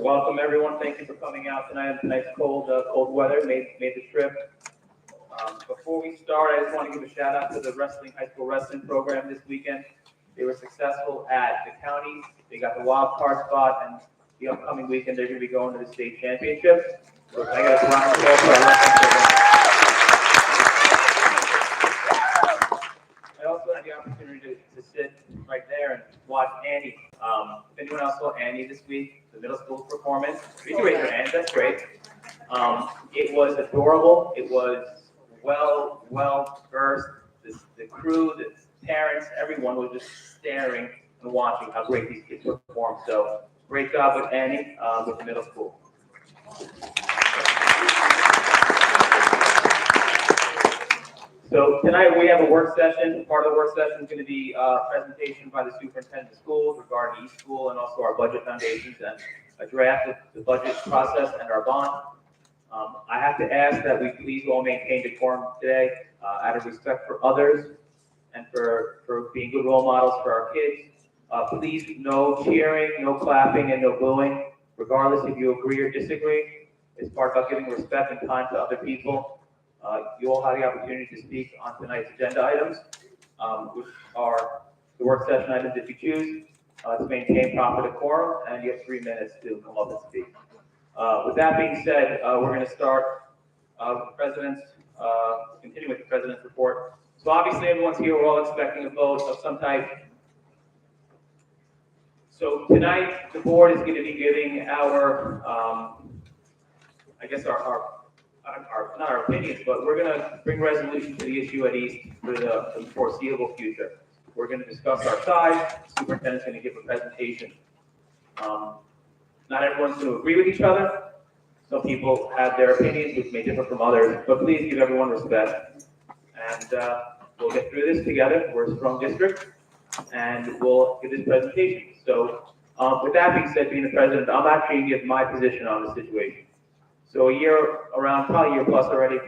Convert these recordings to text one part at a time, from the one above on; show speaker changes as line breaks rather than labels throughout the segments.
Welcome everyone. Thank you for coming out tonight. Tonight's cold weather made the trip. Before we start, I just want to give a shout out to the high school wrestling program this weekend. They were successful at the county. They got the wild card spot, and the upcoming weekend they're going to be going to the state championship. So I got a round of applause for our wrestling program. I also had the opportunity to sit right there and watch Annie. If anyone else saw Annie this week, the middle school performance, you can raise your hand. That's great. It was adorable. It was well versed. The crew, the parents, everyone was just staring and watching how great these kids performed. So great job with Annie with the middle school. So tonight we have a work session. Part of the work session is going to be a presentation by the superintendent of schools regarding East School and also our budget foundations and a draft of the budget process and our bond. I have to ask that we please all maintain decorum today out of respect for others and for being good role models for our kids. Please, no cheering, no clapping, and no booing, regardless if you agree or disagree. It's part about giving respect and time to other people. You all have the opportunity to speak on tonight's agenda items, which are the work session items if you choose, to maintain proper decorum, and you have 3 minutes to come up and speak. With that being said, we're going to start with the president's, continue with the president's report. So obviously everyone's here, we're all expecting a vote of some type. So tonight, the board is going to be giving our, I guess not our opinions, but we're going to bring resolution to the issue at East for the foreseeable future. We're going to discuss our side. The superintendent's going to give a presentation. Not everyone's going to agree with each other. Some people have their opinions, which may differ from others, but please give everyone respect. And we'll get through this together. We're a strong district, and we'll give this presentation. So with that being said, being the president, I'm actually going to give my position on the situation. So probably a year plus already,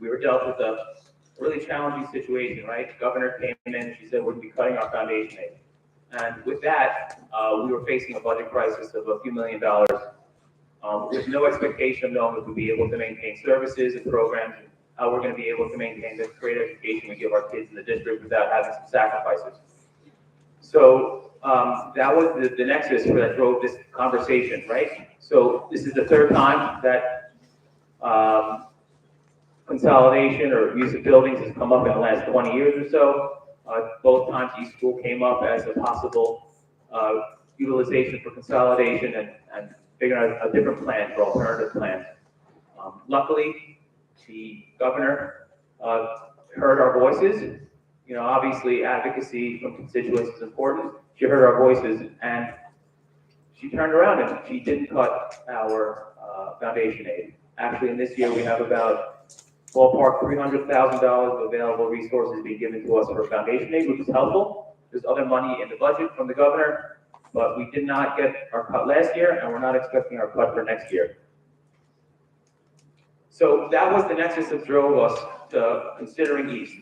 we were dealt with a really challenging situation, right? The governor came in and she said we're going to be cutting our foundation aid. And with that, we were facing a budget crisis of a few $1 million with no expectation of knowing if we'd be able to maintain services and programs, and how we're going to be able to maintain the great education we give our kids in the district without having some sacrifices. So that was the nexus that drove this conversation, right? So this is the third time that consolidation or use of buildings has come up in the last 20 years or so. Both times East School came up as a possible utilization for consolidation and figuring out a different plan for alternative plans. Luckily, the governor heard our voices. You know, obviously advocacy from constituents is important. She heard our voices and she turned around and she didn't cut our foundation aid. Actually, in this year we have about ballpark $300,000 of available resources being given to us for foundation aid, which is helpful. There's other money in the budget from the governor, but we did not get our cut last year, and we're not expecting our cut for next year. So that was the nexus that drove us to considering East.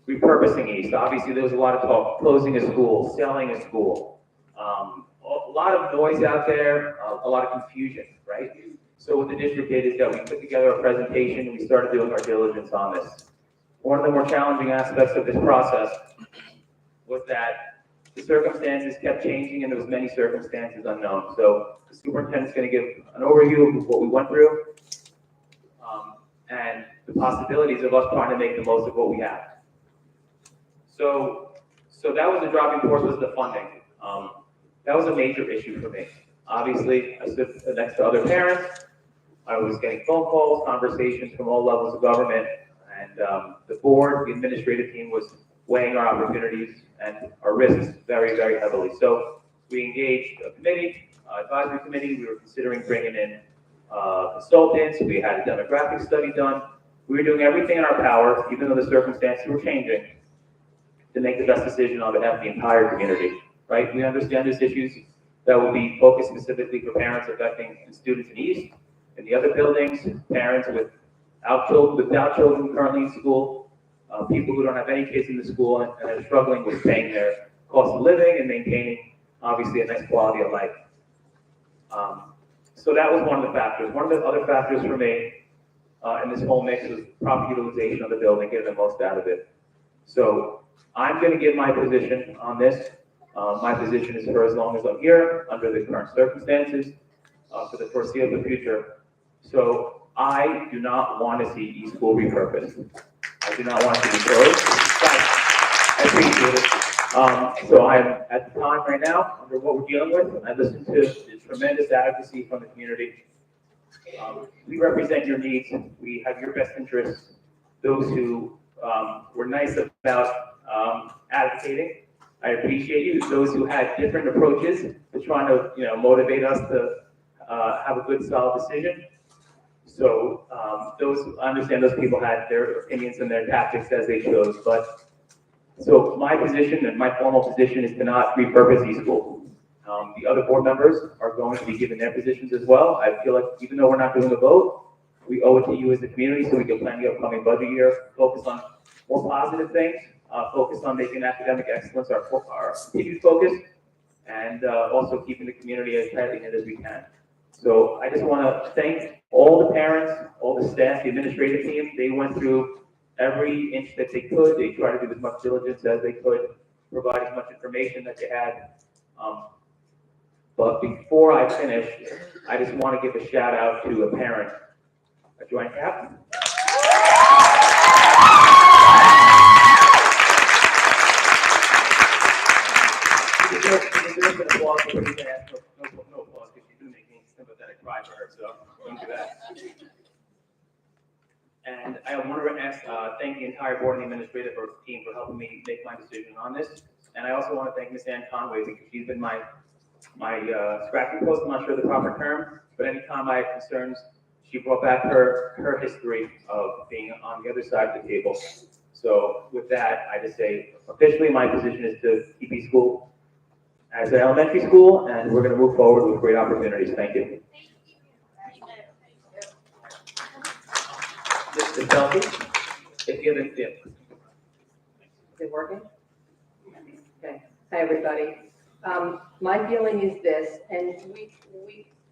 Repurposing East. Obviously, there was a lot of talk, closing a school, selling a school. A lot of noise out there, a lot of confusion, right? So what the district did is that we put together a presentation and we started doing our diligence on this. One of the more challenging aspects of this process was that the circumstances kept changing and there was many circumstances unknown. So the superintendent's going to give an overview of what we went through and the possibilities of us trying to make the most of what we have. So that was the driving force, was the funding. That was a major issue for me. Obviously, I stood next to other parents. I was getting phone calls, conversations from all levels of government, and the board, the administrative team was weighing our opportunities and our risks very, very heavily. So we engaged a committee, advisory committee. We were considering bringing in consultants. We had a demographic study done. We were doing everything in our power, even though the circumstances were changing, to make the best decision on behalf of the entire community, right? We understand there's issues that will be focused specifically for parents affecting students in East, in the other buildings, parents without children currently in school, people who don't have any kids in the school and are struggling with paying their cost of living and maintaining, obviously, a nice quality of life. So that was one of the factors. One of the other factors for me in this whole mix was proper utilization of the building, getting the most out of it. So I'm going to give my position on this. My position is for as long as I'm here, under the current circumstances, for the foreseeable future. So I do not want to see East School repurposed. I do not want to be closed. I appreciate it. So I'm at the time right now, under what we're dealing with, I listen to the tremendous advocacy from the community. We represent your needs. We have your best interests. Those who were nice about advocating, I appreciate you. Those who had different approaches to trying to, motivate us to have a good, solid decision. So I understand those people had their opinions and their tactics as they chose. But so my position and my formal position is to not repurpose East School. The other board members are going to be given their positions as well. I feel like even though we're not doing a vote, we owe it to you as a community so we can plan the upcoming budget year, focus on more positive things, focus on making academic excellence our continued focus, and also keeping the community as tightly knit as we can. So I just want to thank all the parents, all the staff, the administrative team. They went through every inch that they could. They tried to do as much diligence as they could, provide as much information that they had. But before I finish, I just want to give a shout out to a parent, a joint captain. She deserves an applause, but you can ask no applause because you do make me sympathetic cry for her, so don't do that. And I want to thank the entire board and the administrative team for helping me make my decision on this. And I also want to thank Ms. Ann Conway because she's been my scratching post. I'm not sure the proper term, but anytime I have concerns, she brought back her history of being on the other side of the table. So with that, I just say officially my position is to keep East School as an elementary school, and we're going to move forward with great opportunities. Thank you. Mr. Selfie, if you have a tip.
Is it working? Okay. Hi, everybody. My feeling is this, and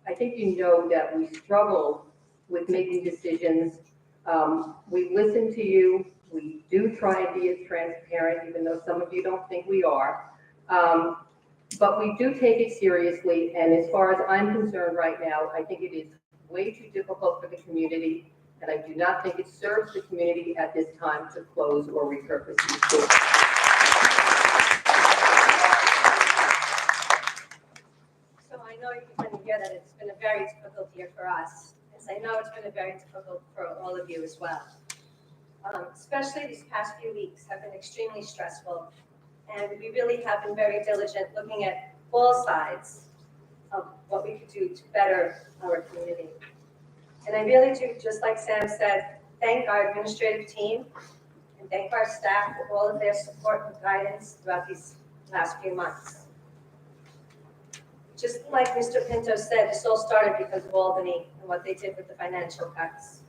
I think you know that we struggle with making decisions. We listen to you. We do try and be as transparent, even though some of you don't think we are. But we do take it seriously, and as far as I'm concerned right now, I think it is way too difficult for the community, and I do not think it serves the community at this time to close or repurpose these schools.
So I know you're going to hear that it's been a very difficult year for us, as I know it's been a very difficult for all of you as well. Especially these past few weeks have been extremely stressful, and we really have been very diligent looking at all sides of what we could do to better our community. And I really do, just like Sam said, thank our administrative team and thank our staff for all of their support and guidance throughout these last few months. Just like Mr. Pinto said, this all started because of Albany and what they did with the financial cuts.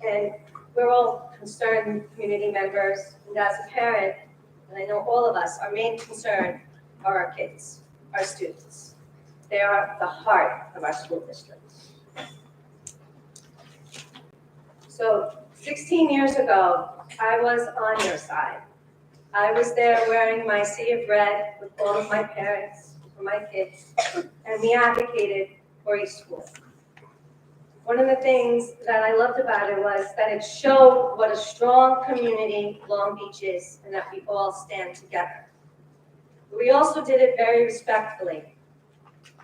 And we're all concerned community members, and as a parent, and I know all of us, our main concern are our kids, our students. They are the heart of our school district. So 16 years ago, I was on your side. I was there wearing my sea of red with all of my parents, for my kids, and we advocated for East School. One of the things that I loved about it was that it showed what a strong community Long Beach is and that we all stand together. We also did it very respectfully.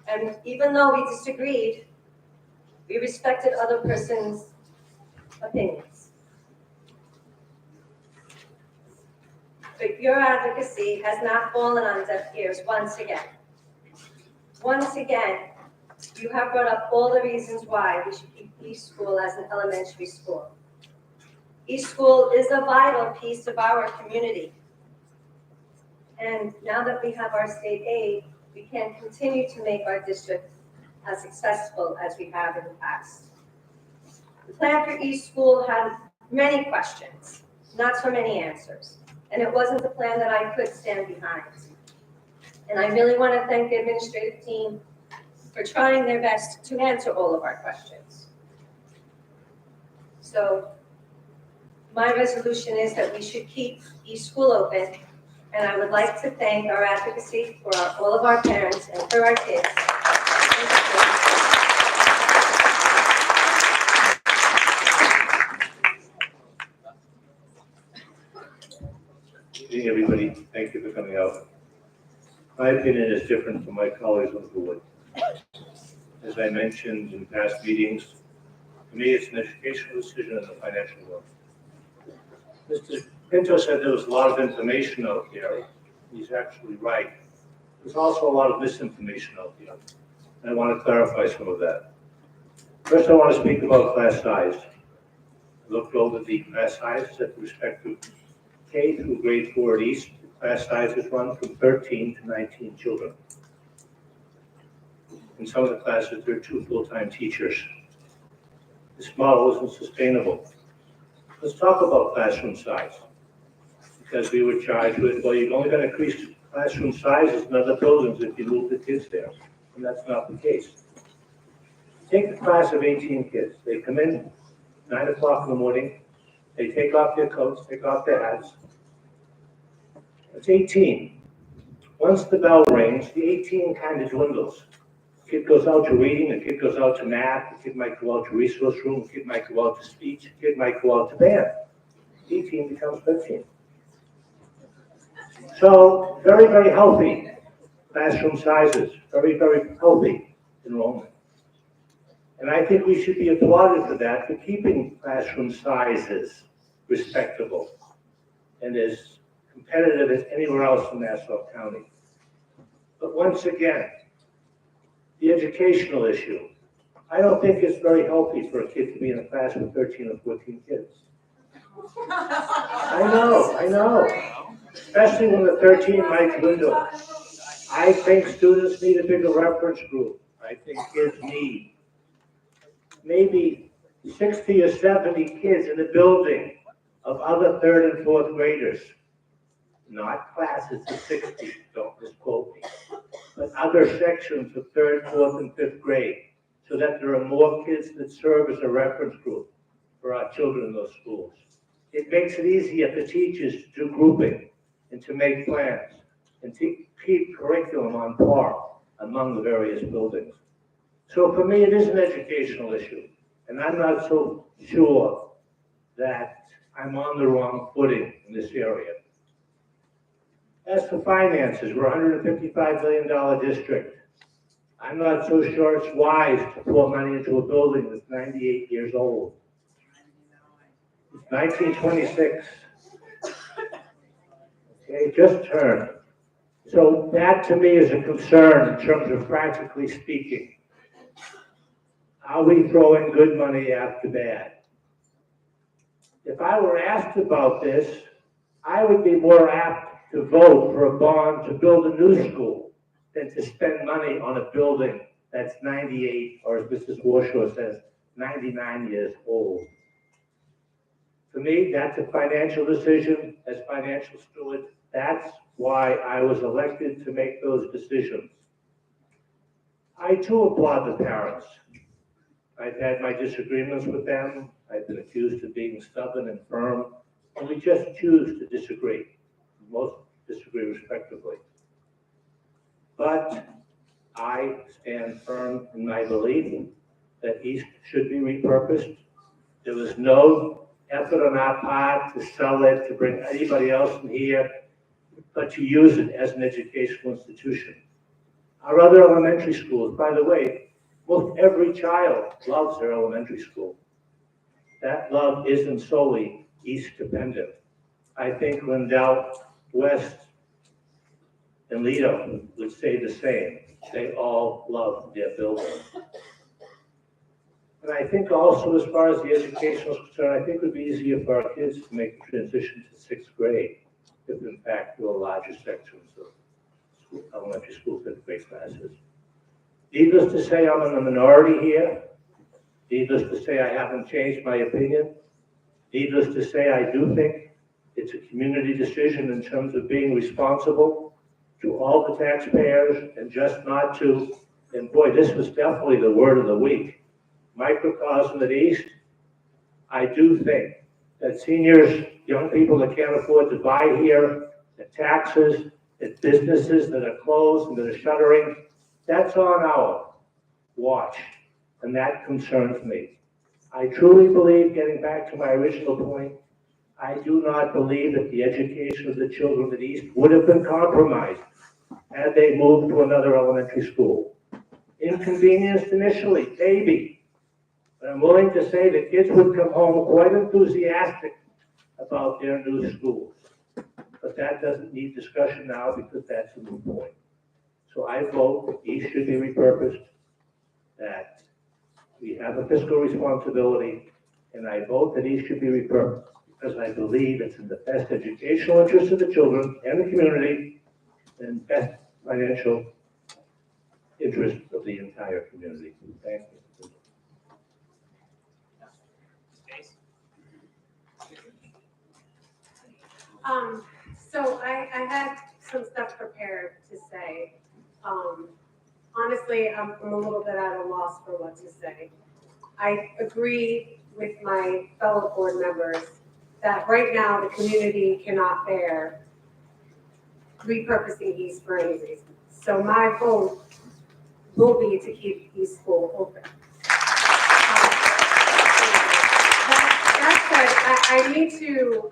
And even though we disagreed, we respected other person's opinions. But your advocacy has not fallen on deaf ears once again. Once again, you have brought up all the reasons why we should keep East School as an elementary school. East School is a vital piece of our community. And now that we have our state aid, we can continue to make our district as successful as we have in the past. The plan for East School had many questions, not so many answers. And it wasn't the plan that I could stand behind. And I really want to thank the administrative team for trying their best to answer all of our questions. So my resolution is that we should keep each school open, and I would like to thank our advocacy for all of our parents and for our kids.
Good evening, everybody. Thank you for coming out. My opinion is different from my colleagues on the board. As I mentioned in past meetings, to me, it's an educational decision and a financial one. Mr. Pinto said there was a lot of information out there. He's actually right. There's also a lot of misinformation out there. And I want to clarify some of that. First, I want to speak about class size. I looked over the class sizes at the respective K through grade 4 at East. Class sizes run from 13 to 19 children. In some of the classes, there are 2 full-time teachers. This model isn't sustainable. Let's talk about classroom size. Because we were charged with, well, you're only going to increase classroom sizes in other buildings if you move the kids there. And that's not the case. Take a class of 18 kids. They come in 9 o'clock in the morning. They take off their coats, take off their hats. It's 18. Once the bell rings, the 18 kind of dwindles. The kid goes out to reading, the kid goes out to math, the kid might go out to resource room, the kid might go out to speech, the kid might go out to band. 18 becomes 13. So, very, very healthy classroom sizes, very, very healthy enrollment. And I think we should be applauded for that, for keeping classroom sizes respectable and as competitive as anywhere else in Nassau County. But once again, the educational issue. I don't think it's very healthy for a kid to be in a class with 13 or 14 kids. I know. Especially when the 13 might dwindle. I think students need a bigger reference group. I think kids need maybe 60 or 70 kids in a building of other 3rd and 4th graders. Not classes of 60, don't misquote me, but other sections of 3rd, 4th, and 5th grade, so that there are more kids that serve as a reference group for our children in those schools. It makes it easier for teachers to do grouping and to make plans and to keep curriculum on par among the various buildings. So for me, it is an educational issue, and I'm not so sure that I'm on the wrong footing in this area. As for finances, we're a $155 million district. I'm not so sure it's wise to pour money into a building that's 98 years old. It's 1926. Okay, just turned. So that to me is a concern in terms of practically speaking. Are we throwing good money after bad? If I were asked about this, I would be more apt to vote for a bond to build a new school than to spend money on a building that's 98, or as Mrs. Warshaw says, 99 years old. For me, that's a financial decision. As financial steward, that's why I was elected to make those decisions. I too applaud the parents. I've had my disagreements with them. I've been accused of being stubborn and firm, and we just choose to disagree. Most disagree respectively. But I stand firm in my belief that East should be repurposed. There was no effort on our part to sell it, to bring anybody else in here, but to use it as an educational institution. Our other elementary schools, by the way, most every child loves their elementary school. That love isn't solely East dependent. I think Lindell, West, and Lido would say the same. They all love their building. And I think also, as far as the education is concerned, I think it would be easier for our kids to make the transition to 6th grade if, in fact, there were larger sections of elementary school 5th grade classes. Needless to say, I'm in the minority here. Needless to say, I haven't changed my opinion. Needless to say, I do think it's a community decision in terms of being responsible to all the taxpayers and just not to And boy, this was definitely the word of the week. Microcosm at East, I do think that seniors, young people that can't afford to buy here, the taxes, the businesses that are closed and that are shuttering, that's on our watch, and that concerns me. I truly believe, getting back to my original point, I do not believe that the education of the children at East would have been compromised had they moved to another elementary school. Inconvenienced initially, maybe, but I'm willing to say that kids would come home quite enthusiastic about their new schools. But that doesn't need discussion now because that's a moot point. So I vote that East should be repurposed, that we have a fiscal responsibility, and I vote that East should be repurposed because I believe it's in the best educational interest of the children and the community and best financial interest of the entire community. Thank you.
So I had some stuff prepared to say. Honestly, I'm a little bit at a loss for what to say. I agree with my fellow board members that right now the community cannot bear repurposing East for any reason. So my vote will be to keep East School open. That said, I need to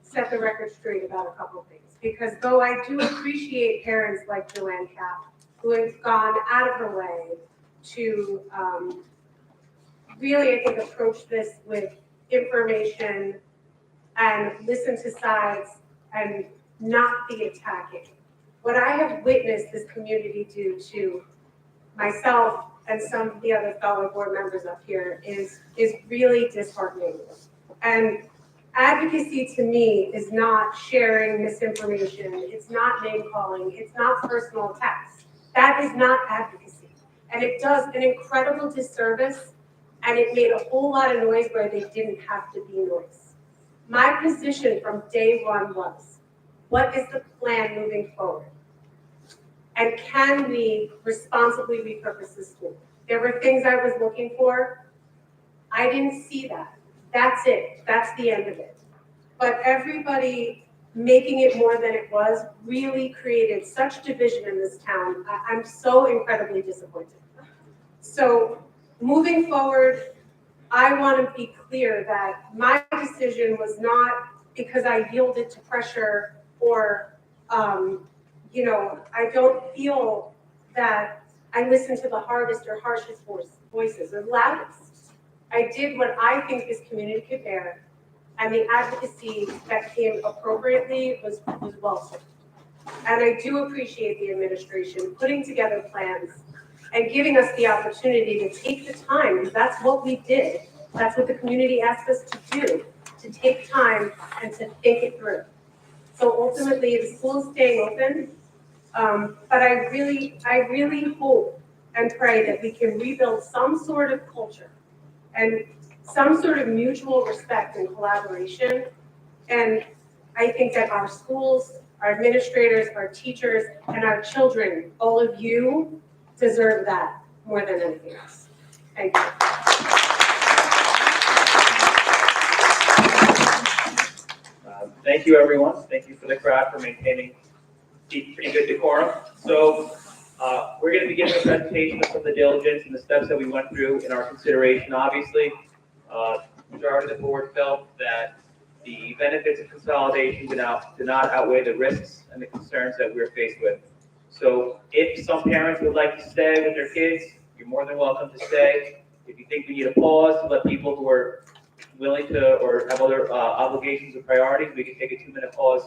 set the record straight about a couple of things. Because though I do appreciate parents like Joanne Kapp, who has gone out of her way to really, I think, approach this with information and listen to sides and not be attacking. What I have witnessed this community do to myself and some of the other fellow board members up here is really disheartening. And advocacy to me is not sharing misinformation, it's not name calling, it's not personal attacks. That is not advocacy. And it does an incredible disservice, and it made a whole lot of noise where they didn't have to be noise. My position from day one was, what is the plan moving forward? And can we responsibly repurpose the school? There were things I was looking for. I didn't see that. That's it. That's the end of it. But everybody making it more than it was really created such division in this town. I'm so incredibly disappointed. So moving forward, I want to be clear that my decision was not because I yielded to pressure or, I don't feel that I listened to the hardest or harshest voices or loudest. I did what I think this community could bear, and the advocacy that came appropriately was well served. And I do appreciate the administration putting together plans and giving us the opportunity to take the time, because that's what we did. That's what the community asked us to do, to take time and to think it through. So ultimately, the school is staying open, but I really hope and pray that we can rebuild some sort of culture and some sort of mutual respect and collaboration. And I think that our schools, our administrators, our teachers, and our children, all of you, deserve that more than anything else. Thank you.
Thank you, everyone. Thank you for the crowd for maintaining pretty good decorum. So we're going to be giving a presentation of some of the diligence and the steps that we went through in our consideration. Obviously, the majority of the board felt that the benefits of consolidation did not outweigh the risks and the concerns that we're faced with. So if some parents would like to stay with their kids, you're more than welcome to stay. If you think we need a pause to let people who are willing to or have other obligations or priorities, we can take a 2-minute pause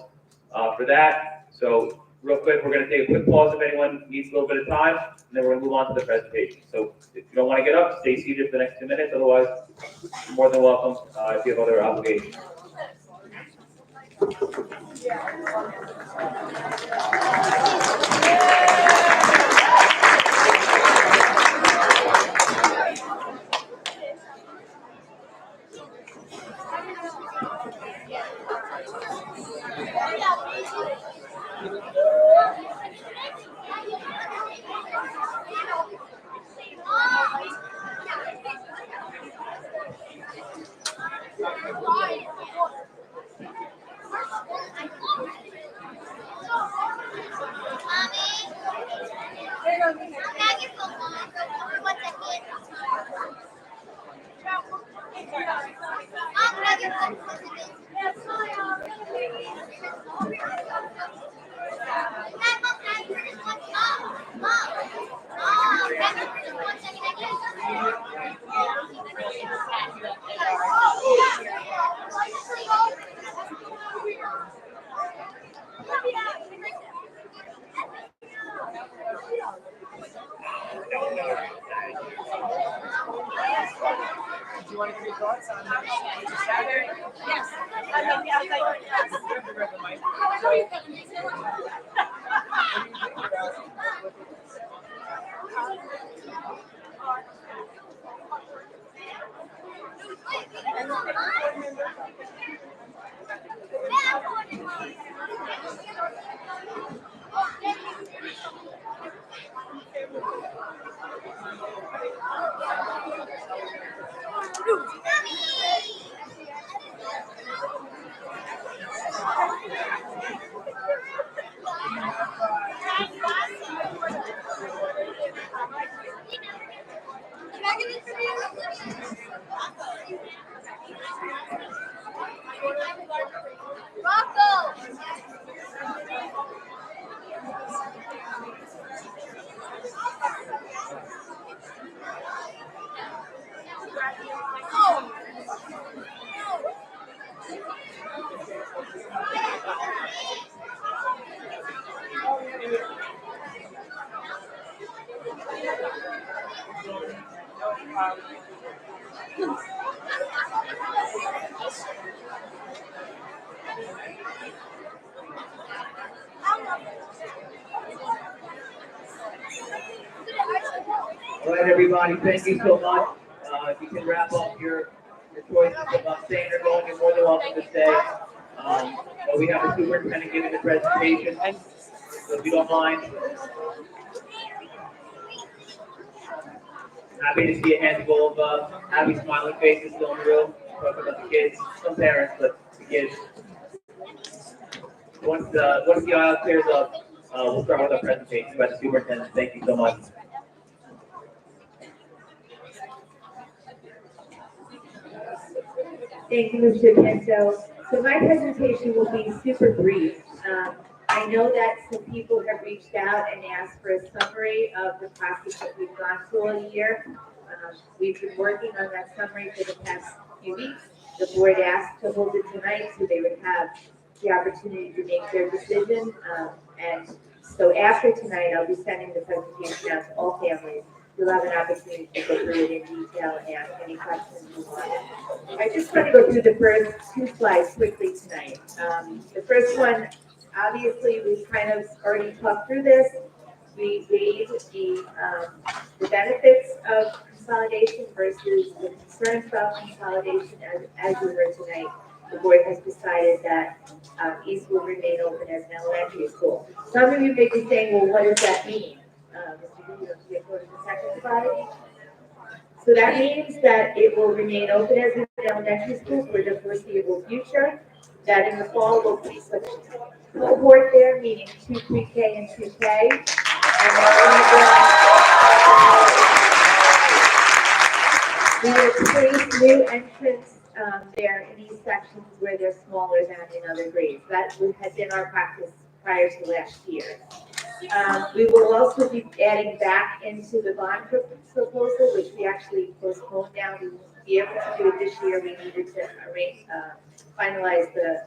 for that. So real quick, we're going to take a quick pause if anyone needs a little bit of time, and then we're going to move on to the presentation. So if you don't want to get up, stay seated for the next 2 minutes. Otherwise, you're more than welcome if you have other obligations. All right, everybody, thank you so much. If you can wrap up your choices about staying or going, you're more than welcome to stay. But we have the superintendent giving the presentation, so if you don't mind. Happy to see a handful of happy smiling faces still in the room, talking about the kids, some parents, but the kids. Once the aisle clears up, we'll start with our presentation by the superintendent. Thank you so much.
Thank you, Mr. Pinto. So my presentation will be super brief. I know that some people have reached out and asked for a summary of the process that we've gone through all year. We've been working on that summary for the past few weeks. The board asked to hold it tonight so they would have the opportunity to make their decision. And so after tonight, I'll be sending the presentation out to all families. You'll have an opportunity to go through it in detail and ask any questions you want. I just want to go through the first two slides quickly tonight. The first one, obviously, we've kind of already talked through this. We gave the benefits of consolidation versus the concerns about consolidation as we heard tonight. The board has decided that East will remain open as an elementary school. Some of you may be saying, well, what does that mean? Mr. Yu, you go to the second slide. So that means that it will remain open as an elementary school for the foreseeable future. That in the fall will be such a cohort there, meaning 2 pre-K and 2K. We will place new entrants there in these sections where they're smaller than in other grades. That had been our practice prior to last year. We will also be adding back into the bond proposal, which we actually postponed now. We won't be able to do it this year. We needed to finalize the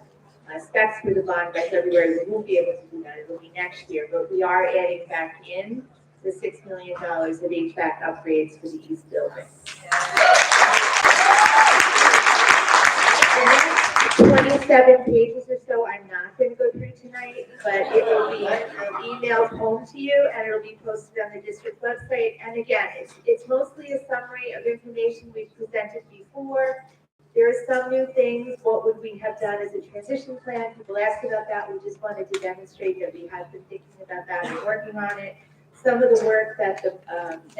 specs for the bond by February. We won't be able to do that. It will be next year, but we are adding back in the $6 million of HVAC upgrades for the East Building. 27 pages or so I'm not going to go through tonight, but it will be emailed home to you and it will be posted on the district website. And again, it's mostly a summary of information we've presented before. There are some new things. What would we have done as a transition plan? People asked about that. We just wanted to demonstrate that we have been thinking about that and working on it. Some of the work that the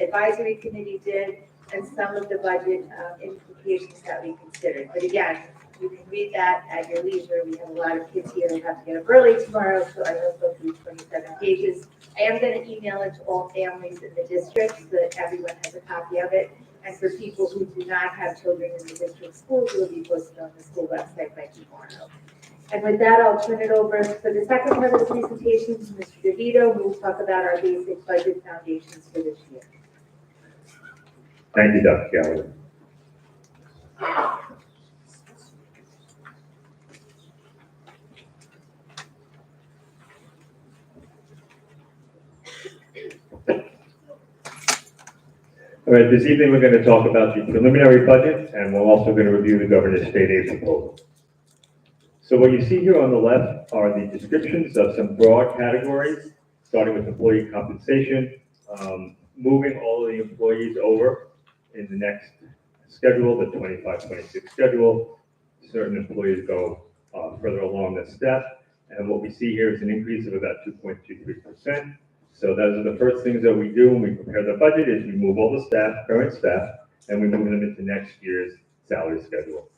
advisory committee did and some of the budget implications that we considered. But again, you can read that at your leisure. We have a lot of kids here who have to get up early tomorrow, so I won't go through 27 pages. I am going to email it to all families in the district so that everyone has a copy of it. And for people who do not have children in the district schools, it will be posted on the school website by tomorrow. And with that, I'll turn it over for the second part of the presentation to Mr. DeVito, who will talk about our basic budget foundations for this year.
Thank you, Dr. Gallagher. All right, this evening we're going to talk about the preliminary budget, and we're also going to review the governor's state aid proposal. So what you see here on the left are the descriptions of some broad categories, starting with employee compensation, moving all of the employees over in the next schedule, the 25-26 schedule. Certain employees go further along the step, and what we see here is an increase of about 2.23%. So those are the first things that we do when we prepare the budget, is we move all the staff, current staff, and we move them into next year's salary schedule.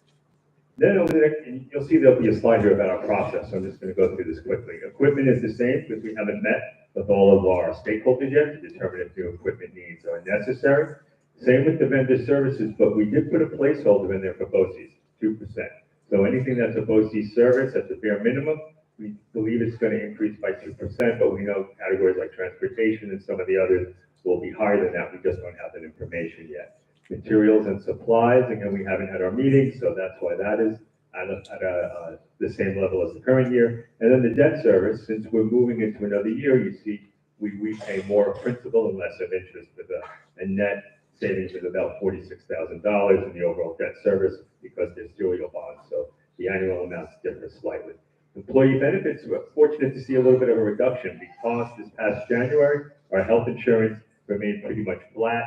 Then over the next, and you'll see there'll be a slide here about our process, so I'm just going to go through this quickly. Equipment is the same because we haven't met with all of our stakeholders yet to determine if new equipment needs are necessary. Same with the vendor services, but we did put a placeholder in there for BOCES, 2%. So anything that's a BOCES service at the bare minimum, we believe it's going to increase by 2%, but we know categories like transportation and some of the others will be higher than that. We just don't have that information yet. Materials and supplies, again, we haven't had our meetings, so that's why that is at the same level as the current year. And then the debt service, since we're moving into another year, you see we pay more principal and less of interest with a net savings of about $46,000 in the overall debt service because there's serial bonds. So the annual amounts differ slightly. Employee benefits, we're fortunate to see a little bit of a reduction because this past January, our health insurance remained pretty much flat.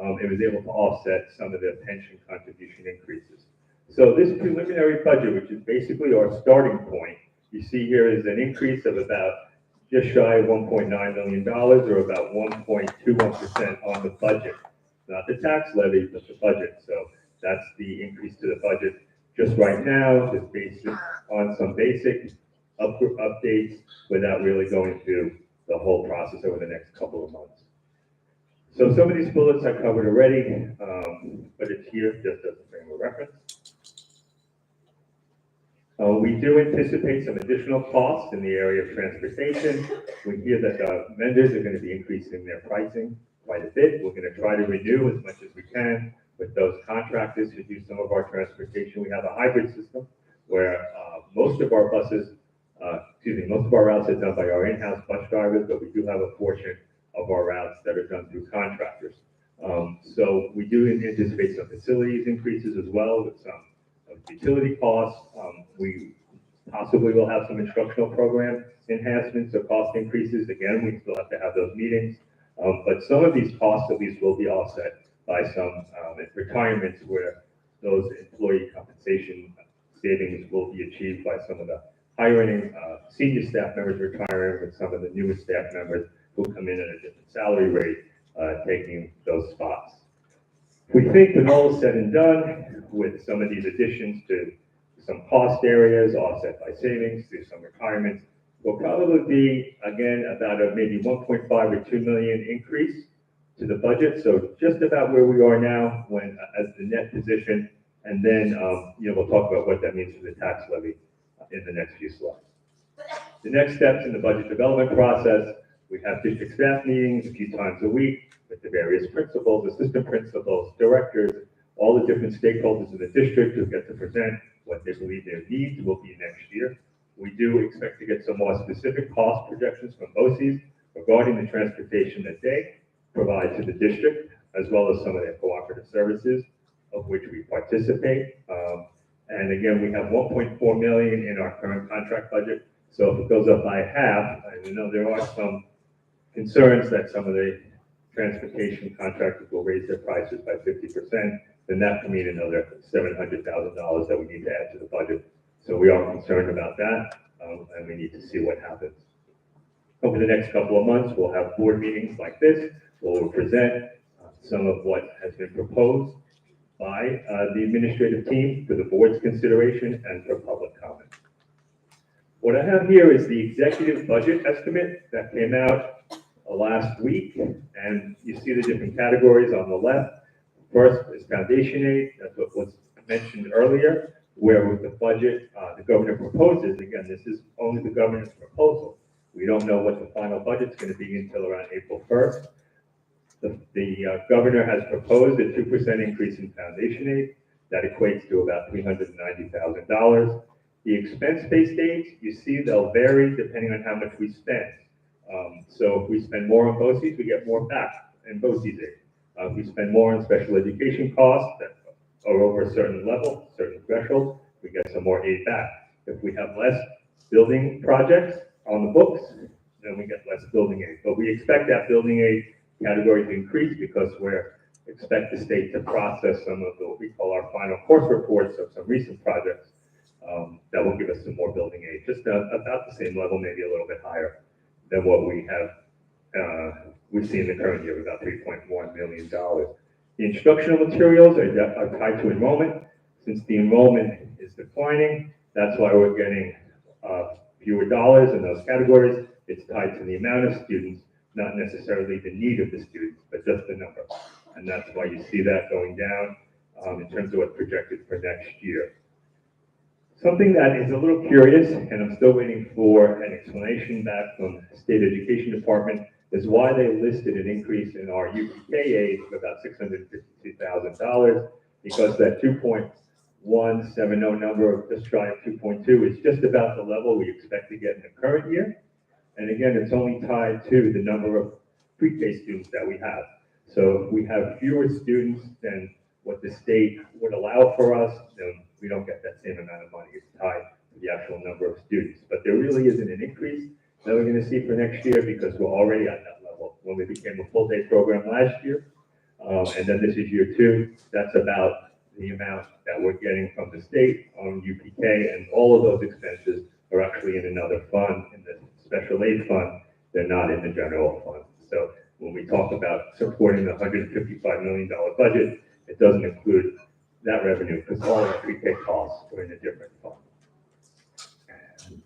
It was able to offset some of the pension contribution increases. So this preliminary budget, which is basically our starting point, you see here is an increase of about just shy of $1.9 million or about 1.21% on the budget. Not the tax levy, but the budget. So that's the increase to the budget. Just right now, just based on some basic updates without really going through the whole process over the next couple of months. So some of these bullets I covered already, but it's here just as a frame of reference. We do anticipate some additional costs in the area of transportation. We hear that vendors are going to be increasing their pricing quite a bit. We're going to try to renew as much as we can with those contractors who do some of our transportation. We have a hybrid system where most of our routes are done by our in-house bus drivers, but we do have a portion of our routes that are done through contractors. So we do anticipate some facilities increases as well with some utility costs. We possibly will have some instructional program enhancements or cost increases. Again, we still have to have those meetings, but some of these costs at least will be offset by some retirements where those employee compensation savings will be achieved by some of the hiring senior staff members retiring with some of the newest staff members who come in at a different salary rate, taking those spots. We think when all is said and done, with some of these additions to some cost areas offset by savings through some retirements, will probably be, again, about a maybe 1.5 or 2 million increase to the budget. So just about where we are now when as the net position, and then we'll talk about what that means for the tax levy in the next few slides. The next steps in the budget development process, we have district staff meetings a few times a week with the various principals, assistant principals, directors, all the different stakeholders in the district who get to present what they believe their needs will be next year. We do expect to get some more specific cost projections from BOCES regarding the transportation that they provide to the district, as well as some of their cooperative services of which we participate. And again, we have 1.4 million in our current contract budget. So if it goes up by half, I know there are some concerns that some of the transportation contractors will raise their prices by 50%, then that could mean another $700,000 that we need to add to the budget. So we are concerned about that, and we need to see what happens. Over the next couple of months, we'll have board meetings like this, where we'll present some of what has been proposed by the administrative team for the board's consideration and for public comment. What I have here is the executive budget estimate that came out last week, and you see the different categories on the left. First is foundation aid, that's what was mentioned earlier, where with the budget, the governor proposes, again, this is only the governor's proposal. We don't know what the final budget's going to be until around April 1st. The governor has proposed a 2% increase in foundation aid. That equates to about $390,000. The expense-based aids, you see they'll vary depending on how much we spend. So if we spend more on BOCES, we get more back in BOCES aid. If we spend more on special education costs that are over a certain level, certain threshold, we get some more aid back. If we have less building projects on the books, then we get less building aid. But we expect that building aid category to increase because expect the state to process some of what we call our final course reports of some recent projects that will give us some more building aid, just about the same level, maybe a little bit higher than what we see in the current year, about $3.1 million. The instructional materials are tied to enrollment. Since the enrollment is declining, that's why we're getting fewer dollars in those categories. It's tied to the amount of students, not necessarily the need of the students, but just the number. And that's why you see that going down in terms of what's projected for next year. Something that is a little curious, and I'm still waiting for an explanation back from the State Education Department, is why they listed an increase in our UPK aid of about $652,000, because that 2.170 number of just shy of 2.2 is just about the level we expect to get in the current year. And again, it's only tied to the number of pre-K students that we have. So if we have fewer students than what the state would allow for us, then we don't get that same amount of money. It's tied to the actual number of students. But there really isn't an increase that we're going to see for next year because we're already at that level. When we became a full-day program last year, and then this is year 2, that's about the amount that we're getting from the state on UPK, and all of those expenses are actually in another fund, in the special aid fund. They're not in the general fund. So when we talk about supporting the $155 million budget, it doesn't include that revenue because all our pre-K costs are in a different fund.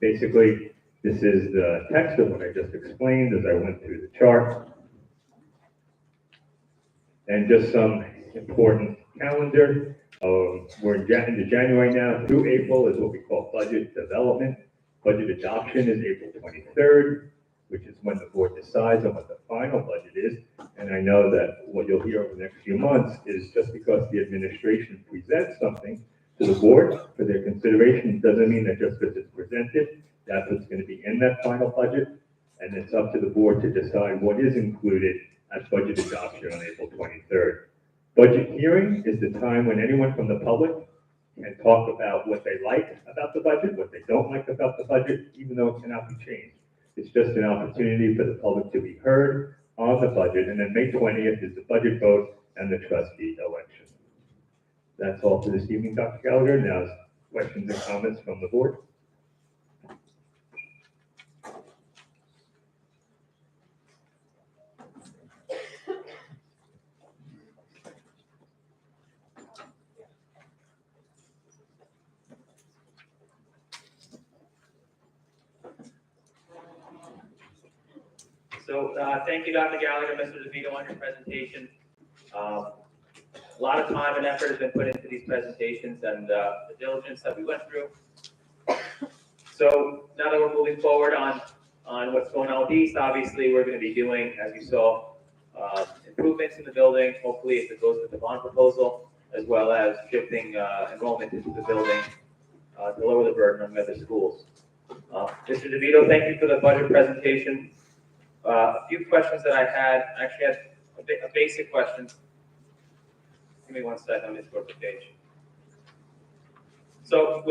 Basically, this is the text of what I just explained as I went through the chart. And just some important calendar. We're into January now. Through April is what we call budget development. Budget adoption is April 23rd, which is when the board decides on what the final budget is. And I know that what you'll hear over the next few months is just because the administration presents something to the board for their consideration doesn't mean that just because it's presented, that's what's going to be in that final budget. And it's up to the board to decide what is included as budget adoption on April 23rd. Budget hearing is the time when anyone from the public can talk about what they like about the budget, what they don't like about the budget, even though it cannot be changed. It's just an opportunity for the public to be heard on the budget, and then May 20th is the budget vote and the trustee election. That's all for this evening, Dr. Gallagher. Now, questions and comments from the board?
So thank you, Dr. Gallagher, Mr. DeVito, on your presentation. A lot of time and effort has been put into these presentations and the diligence that we went through. So now that we're moving forward on what's going on with East, obviously we're going to be doing, as you saw, improvements in the building, hopefully if it goes with the bond proposal, as well as shifting enrollment into the building to lower the burden on the other schools. Mr. DeVito, thank you for the budget presentation. A few questions that I had, actually had a basic question. Give me 1 second, let me just go to the page. So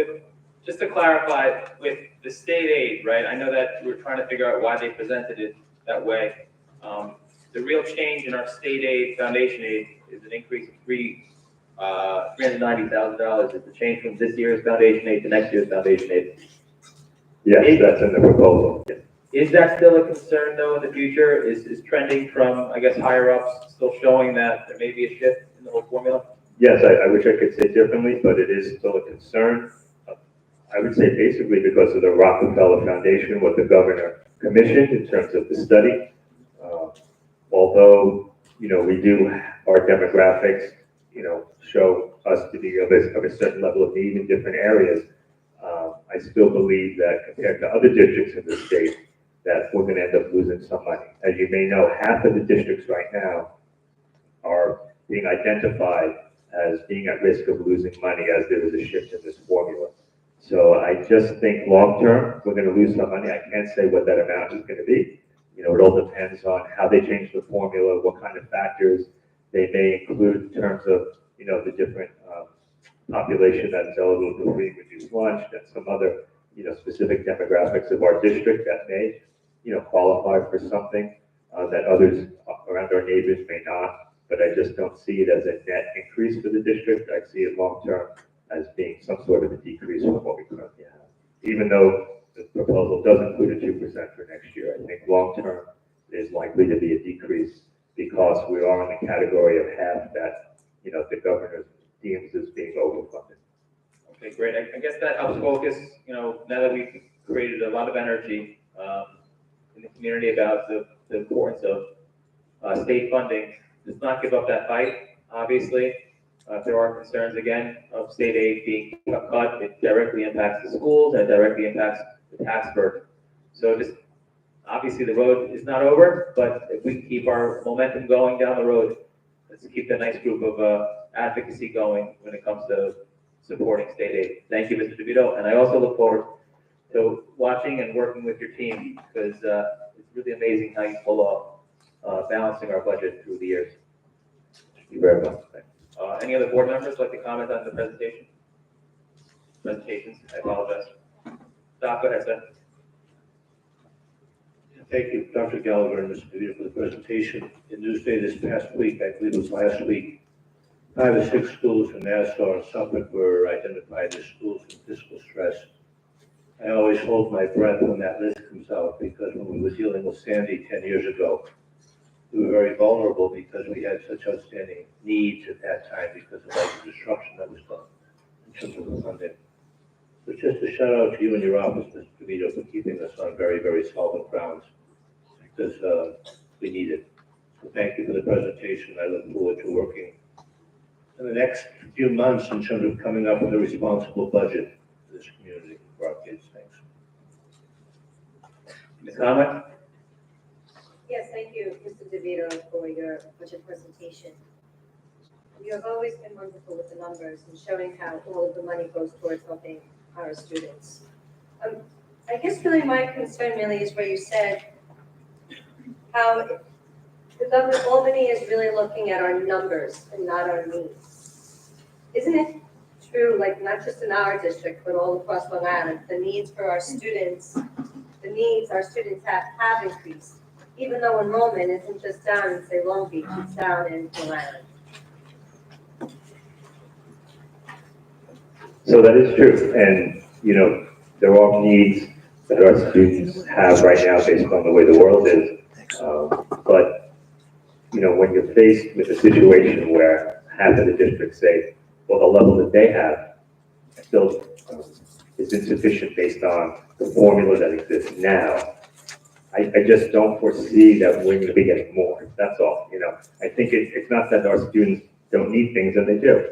just to clarify, with the state aid, right, I know that we're trying to figure out why they presented it that way. The real change in our state aid, foundation aid, is an increase of $390,000. Is the change from this year's foundation aid to next year's foundation aid?
Yes, that's in the proposal. Yes.
Is that still a concern, though, in the future? Is trending from, I guess, higher ups still showing that there may be a shift in the whole formula?
Yes, I wish I could say differently, but it is still a concern. I would say basically because of the Rockefeller Foundation, what the governor commissioned in terms of the study. Uh, Although, we do, our demographics, show us to be of a certain level of need in different areas, I still believe that compared to other districts in the state, that we're gonna end up losing some money. As you may know, half of the districts right now are being identified as being at risk of losing money as there is a shift in this formula. So I just think long-term, we're gonna lose some money. I can't say what that amount is gonna be. It all depends on how they change the formula, what kind of factors they may include in terms of, the different population that is eligible for free and reduced lunch, and some other, specific demographics of our district that may, qualify for something that others around our neighbors may not. But I just don't see it as a net increase for the district. I see it long-term as being some sort of a decrease from what we currently have. Even though the proposal does include a 2% for next year, I think long-term is likely to be a decrease because we are in the category of half that, the governor deems as being overfunded.
Okay, great. I guess that helps focus, now that we've created a lot of energy in the community about the importance of state funding. Let's not give up that fight, obviously. If there are concerns, again, of state aid being cut, it directly impacts the schools, and it directly impacts the tax burden. So just, obviously, the road is not over, but if we keep our momentum going down the road, let's keep the nice group of advocacy going when it comes to supporting state aid. Thank you, Mr. DeVito, and I also look forward to watching and working with your team, because it's really amazing how you pull off balancing our budget through the years.
Thank you very much.
Any other board members like to comment on the presentation? Presentations, I apologize. Doc, go ahead, sir.
Thank you, Dr. Gallagher and Mr. DeVito for the presentation. In Newsday this past week, I believe it was last week, 5 or 6 schools from Nassau and Suffolk were identified as schools with fiscal stress. I always hold my breath when that list comes out, because when we were dealing with Sandy 10 years ago, we were very vulnerable because we had such outstanding needs at that time because of all the disruption that was done in terms of the funding. But just a shout out to you and your office, Mr. DeVito, for keeping us on very, very solid grounds, because we need it. So thank you for the presentation. I look forward to working in the next few months in terms of coming up with a responsible budget for this community, for our kids. Thanks.
Ms. Conway?
Yes, thank you, Mr. DeVito, for your budget presentation. You have always been wonderful with the numbers and showing how all of the money goes towards helping our students. I guess really my concern really is where you said how the government of Albany is really looking at our numbers and not our needs. Isn't it true, like not just in our district, but all across Long Island, the needs for our students, the needs our students have increased, even though enrollment isn't just down in, say, Long Beach, it's down in Long Island.
So that is true, and there are needs that our students have right now based on the way the world is. But when you're faced with a situation where half of the districts say, well, the level that they have still is insufficient based on the formula that exists now, I just don't foresee that we're going to be getting more. That's all. I think it's not that our students don't need things, and they do.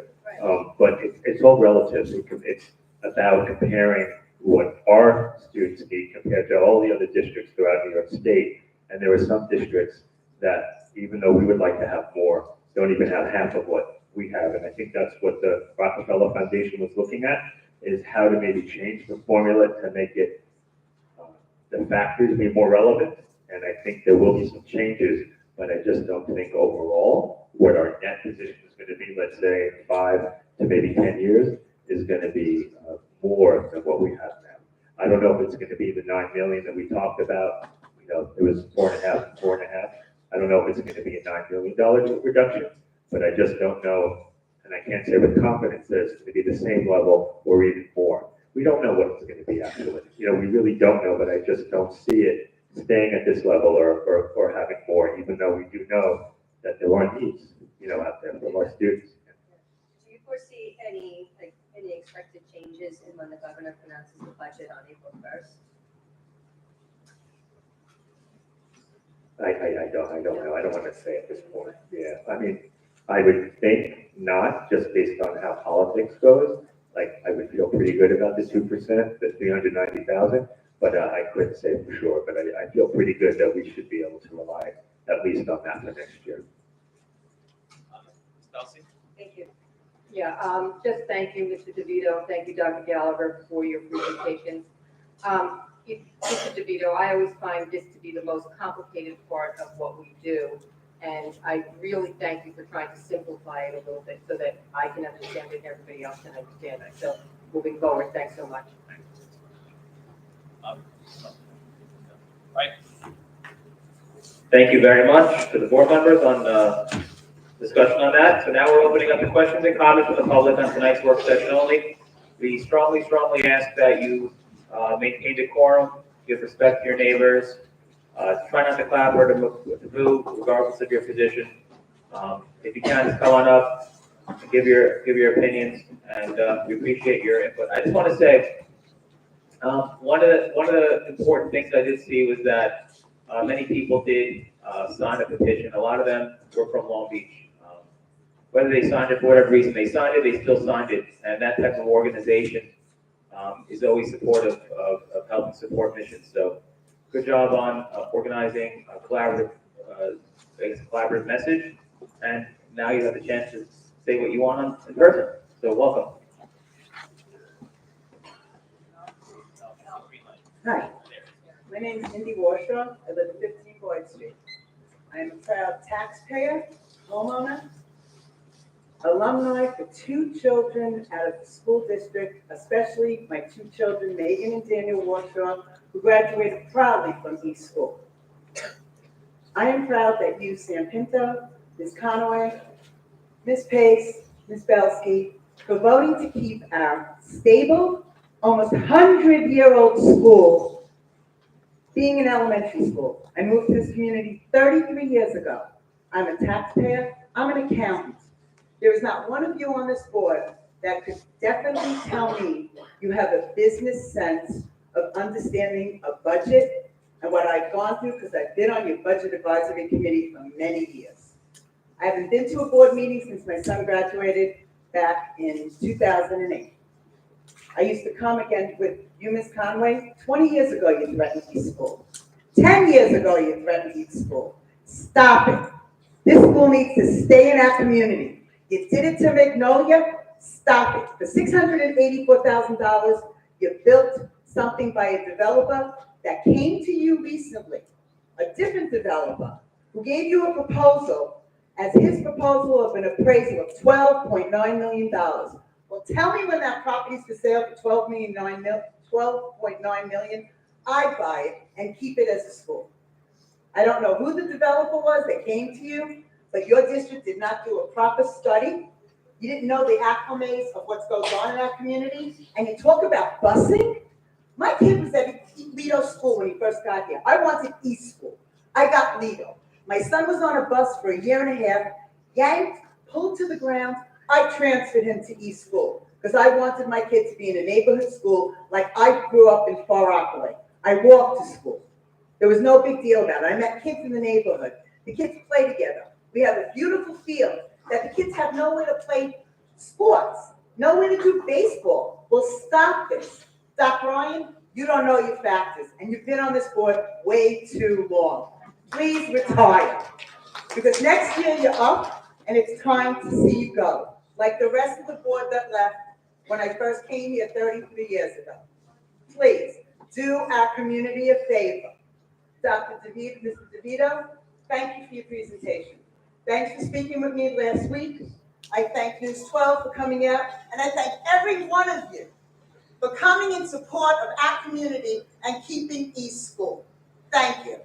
But it's all relative. It's about comparing what our students need compared to all the other districts throughout New York State. And there are some districts that, even though we would like to have more, don't even have half of what we have. And I think that's what the Rockefeller Foundation was looking at, is how to maybe change the formula to make it, the factors be more relevant. And I think there will be some changes, but I just don't think overall what our net position is going to be, let's say in 5 to maybe 10 years, is going to be more than what we have now. I don't know if it's going to be the 9 million that we talked about. It was 4.5. I don't know if it's going to be a $9 million reduction, but I just don't know, and I can't say with confidence that it's going to be the same level or even more. We don't know what it's going to be actually. We really don't know, but I just don't see it staying at this level or having more, even though we do know that there are needs, out there from our students.
foresee any expected changes in when the governor pronounces the budget on April 1st?
I don't know, I don't want to say at this point, yeah, I mean, I would think not, just based on how politics goes, like, I would feel pretty good about the 2%, the 390,000, but I couldn't say for sure, but I feel pretty good that we should be able to rely at least on that for next year.
Chelsea?
Thank you.
Yeah, just thank you, Mr. DeVito, thank you, Dr. Gallagher, for your presentations. Mr. DeVito, I always find this to be the most complicated part of what we do, and I really thank you for trying to simplify it a little bit so that I can understand it and everybody else can understand it. So moving forward, thanks so much.
Right. Thank you very much to the board members on discussion on that. So now we're opening up the questions and comments from the public on tonight's work session only. We strongly ask that you maintain decorum, give respect to your neighbors, try not to clap or to move, regardless of your position. If you can, just come on up and give your opinions, and we appreciate your input. I just want to say, one of the important things I did see was that many people did sign a petition. A lot of them were from Long Beach. Whether they signed it for whatever reason they signed it, they still signed it, and that type of organization is always supportive of helping support missions. So good job on organizing a collaborative message, and now you have the chance to say what you want in person. So welcome.
Hi, my name is Cindy Warshaw. I live at 15 Boyd Street. I am a proud taxpayer, homeowner, alumni for 2 children out of the school district, especially my 2 children, Megan and Daniel Warshaw, who graduated proudly from East School. I am proud that you, Sam Pinto, Ms. Conway, Ms. Pace, Ms. Belsky, for voting to keep our stable, almost 100-year-old school being an elementary school. I moved to this community 33 years ago. I'm a taxpayer, I'm an accountant. There is not one of you on this board that could definitely tell me you have a business sense of understanding a budget and what I've gone through, because I've been on your budget advisory committee for many years. I haven't been to a board meeting since my son graduated back in 2008. I used to come again with you, Ms. Conway. 20 years ago, you threatened East School. 10 years ago, you threatened East School. Stop it. This school needs to stay in our community. You did it to Magnolia. Stop it. For $684,000, you built something by a developer that came to you recently, a different developer, who gave you a proposal as his proposal of an appraisal of $12.9 million. Well, tell me when that property's for sale for $12.9 million, I'd buy it and keep it as a school. I don't know who the developer was that came to you, but your district did not do a proper study. You didn't know the acclimates of what goes on in our community. And you talk about busing? My kid was at Lido School when he first got here. I wanted East School. I got Lido. My son was on a bus for a year and a half, yanked, pulled to the ground. I transferred him to East School because I wanted my kid to be in a neighborhood school like I grew up in Far Rockaway. I walked to school. There was no big deal about it. I met kids in the neighborhood. The kids play together. We have a beautiful field that the kids have nowhere to play sports, nowhere to do baseball. Well, stop this. Doc Ryan, you don't know your factors, and you've been on this board way too long. Please retire, because next year you're up, and it's time to see you go, like the rest of the board that left when I first came here 33 years ago. Please, do our community a favor. Dr. DeVito, Mr. DeVito, thank you for your presentation. Thanks for speaking with me last week. I thank News 12 for coming out, and I thank every one of you for coming in support of our community and keeping East School. Thank you.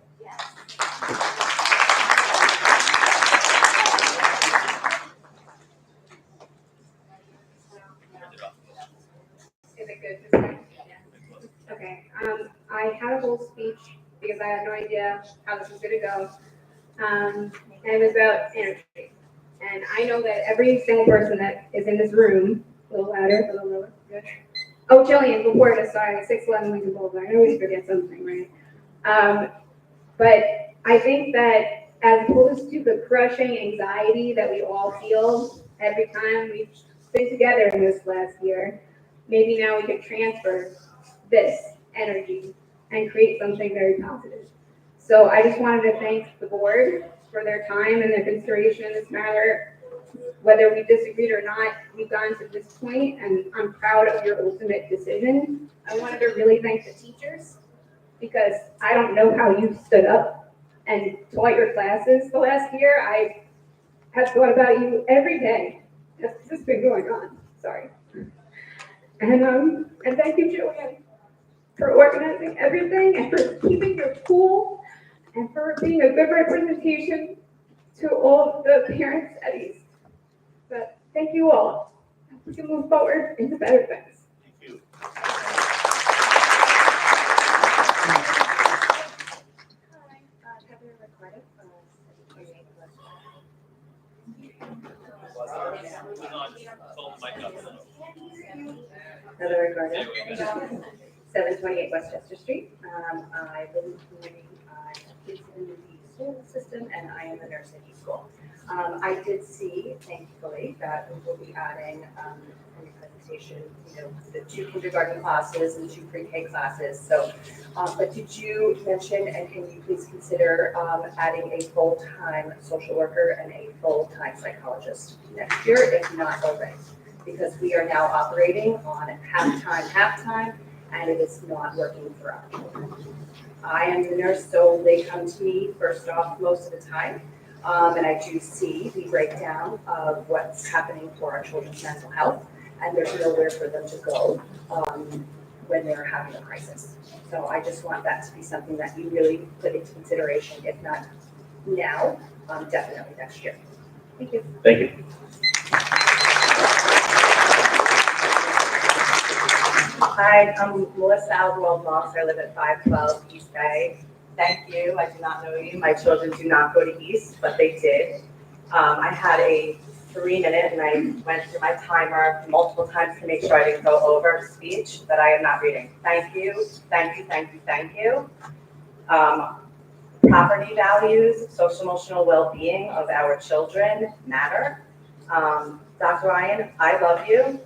Is it good to say? Yeah. Okay. I had a whole speech because I had no idea how this was going to go. And it was about energy. And I know that every single person that is in this room, a little louder, a little lower, good. Oh, Jillian, Laporta, sorry, 611 Lincoln Boulevard, I always forget something, right? But I think that as opposed to the crushing anxiety that we all feel every time we've been together in this last year, maybe now we could transfer this energy and create something very positive. So I just wanted to thank the board for their time and their consideration in this matter. Whether we disagreed or not, we've gotten to this point, and I'm proud of your ultimate decision. I wanted to really thank the teachers, because I don't know how you stood up and taught your classes the last year. I have thought about you every day. This has been going on, sorry. And thank you, Julian, for organizing everything and for keeping your cool and for being a good representation to all of the parents at East. But thank you all. We can move forward into better things.
Thank you.
Heather Ricardo, 728 Westchester Street. I live in the community, I have kids in the school system, and I am a nurse at E-School. I did see, thankfully, that we will be adding, in your presentation, the 2 kindergarten classes and 2 pre-K classes. So, but did you mention, and can you please consider adding a full-time social worker and a full-time psychologist next year, if not already? Because we are now operating on half-time, and it is not working for our children. I am the nurse, so they come to me first off most of the time, and I do see the breakdown of what's happening for our children's mental health, and there's nowhere for them to go when they're having a crisis. So I just want that to be something that you really put into consideration, if not now, definitely next year. Thank you.
Thank you.
Hi, I'm Melissa Alderwell Moss. I live at 512 East Bay. Thank you. I do not know you. My children do not go to East, but they did. I had a 3-minute, and I went through my timer multiple times to make sure I didn't go over speech that I am not reading. Thank you, thank you, thank you, thank you. Property values, social emotional well-being of our children matter. Dr. Ryan, I love you.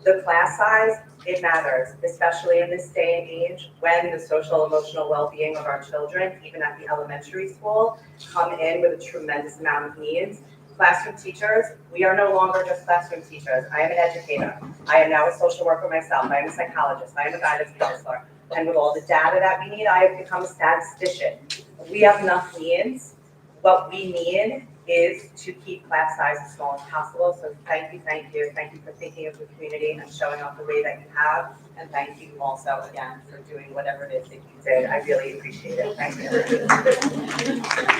The class size, it matters, especially in this day and age when the social emotional well-being of our children, even at the elementary school, come in with a tremendous amount of needs. Classroom teachers, we are no longer just classroom teachers. I am an educator. I am now a social worker myself. I am a psychologist. I am a guidance counselor. And with all the data that we need, I have become a statistician. We have enough needs. What we need is to keep class size as small as possible. So thank you, thank you. Thank you for thinking of the community and showing up the way that you have. And thank you also again for doing whatever it is that you did. I really appreciate it. Thank you.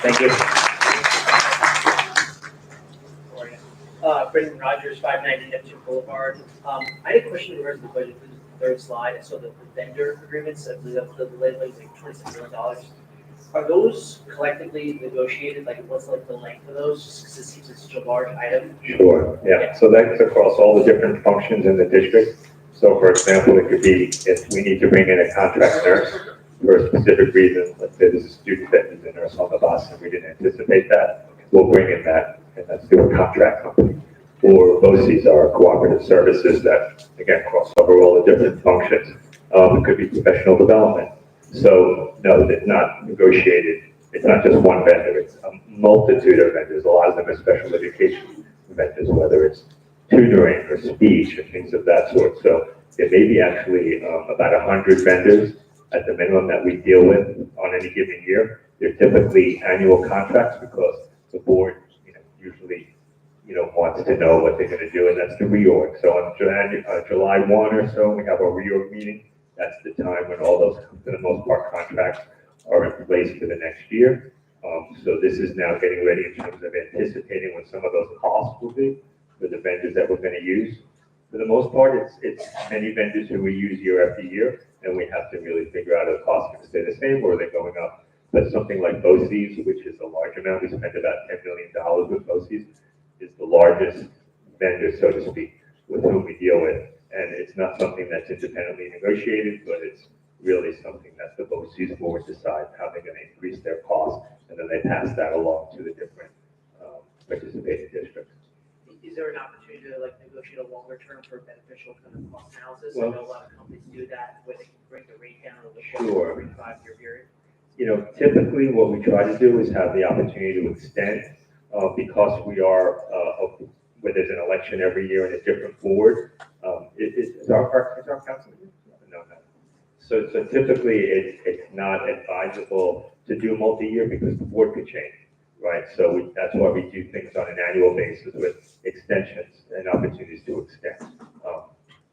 Thank you.
Brendan Rogers, 590 Neptune Boulevard. I had a question in regards to the budget for the 3rd slide. So the vendor agreements, I believe the labeling is like $26 million. Are those collectively negotiated? Like, what's like the length of those? Just because it seems like such a large item.
Sure, yeah. So that's across all the different functions in the district. So for example, it could be if we need to bring in a contract nurse for a specific reason, let's say there's a student that needs a nurse on the bus and we didn't anticipate that, we'll bring in that, and that's through a contract company. Or BOCEs are cooperative services that, again, cross over all the different functions. It could be professional development. So no, it's not negotiated. It's not just one vendor. It's a multitude of vendors. A lot of them are special education vendors, whether it's tutoring or speech and things of that sort. So it may be actually about 100 vendors at the minimum that we deal with on any given year. They're typically annual contracts because the board, usually, wants to know what they're going to do, and that's the reorg. So on July 1 or so, we have a reorg meeting. That's the time when all those, for the most part, contracts are in place for the next year. So this is now getting ready in terms of anticipating what some of those costs will be for the vendors that we're going to use. For the most part, it's many vendors who we use year after year, and we have to really figure out if the costs can stay the same or are they going up. But something like BOCEs, which is a large amount, we spend about $10 million with BOCEs, is the largest vendors, so to speak, with whom we deal with. And it's not something that's independently negotiated, but it's really something that the BOCES board decide how they're gonna increase their costs, and then they pass that along to the different participating districts.
Is there an opportunity to like negotiate a longer term for beneficial kind of cost analysis? I
Well-
know a lot of companies do that, where they can bring the rate down a little
Sure.
every 5-year period.
You know, typically what we try to do is have the opportunity to extend, because we are, where there's an election every year and a different board. Is our council here? No. So typically, it's not advisable to do multi-year because the board could change, right? So that's why we do things on an annual basis with extensions and opportunities to extend.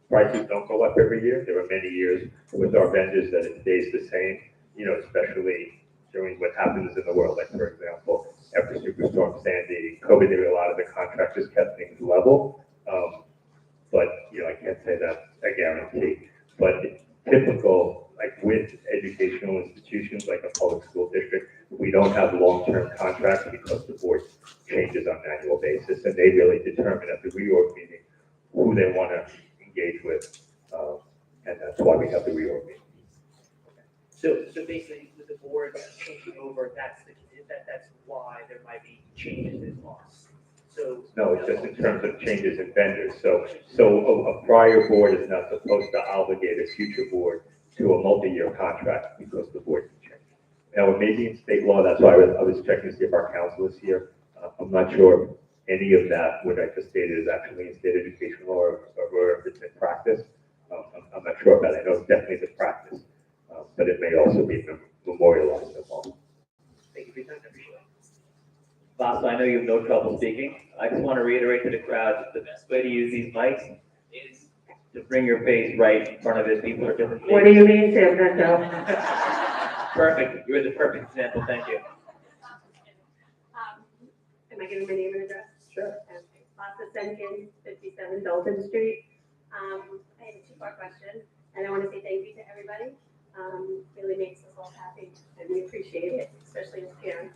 Prices don't go up every year. There are many years with our vendors that it stays the same, you know, especially during what happens in the world. Like, for example, after Superstorm Sandy, COVID, there were a lot of the contractors kept things level. But, you know, I can't say that's a guarantee. But it's typical, like with educational institutions, like a public school district, we don't have long-term contracts because the board changes on an annual basis. And they really determine at the reorg meeting who they want to engage with. And that's why we have the reorg meeting.
So basically, with the board changing over, that's why there might be changes in costs. So.
No, it's just in terms of changes in vendors. So a prior board is not supposed to obligate a future board to a multi-year contract because the board can change. Now, it may be in state law, that's why I was checking to see if our council is here. I'm not sure if any of that, what I just stated, is actually in state education law or if it's in practice. I'm not sure about it. I know it's definitely the practice, but it may also be memorialized in law.
Thank you for your time, I appreciate it.
Vasu, I know you have no trouble speaking. I just want to reiterate to the crowd that the best way to use these mics is to bring your face right in front of the people or different.
What do you mean, Sam Pinto?
Perfect. You're the perfect example. Thank you.
Am I giving my name and address?
Sure.
Okay. Lassa Senkins, 57 Dalton Street. I have a two-part question, and I want to say thank you to everybody. Really makes us all happy, and we appreciate it, especially as parents.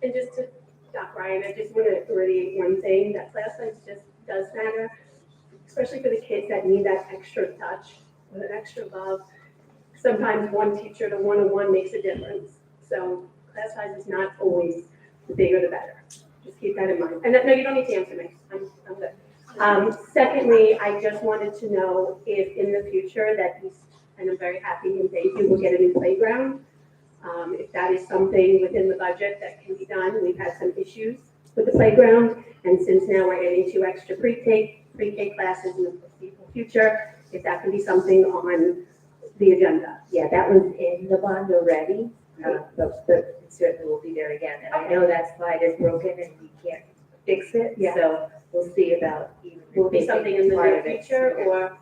And just to Doc Ryan, I just want to reiterate one thing, that class size just does matter, especially for the kids that need that extra touch, or that extra love. Sometimes one teacher to one-on-one makes a difference. So class size is not always the bigger the better. Just keep that in mind. And no, you don't need to answer me. I'm good. Secondly, I just wanted to know if in the future that East, and I'm very happy and thank you, will get a new playground. If that is something within the budget that can be done. We've had some issues with the playground, and since now we're getting 2 extra pre-K classes in the foreseeable future, if that can be something on the agenda.
Yeah, that was in the bond already, but it certainly will be there again. And I know that slide is broken and we can't fix it,
Yeah.
so we'll see about even.
Will it be something in the
part
near
of it.
future, or?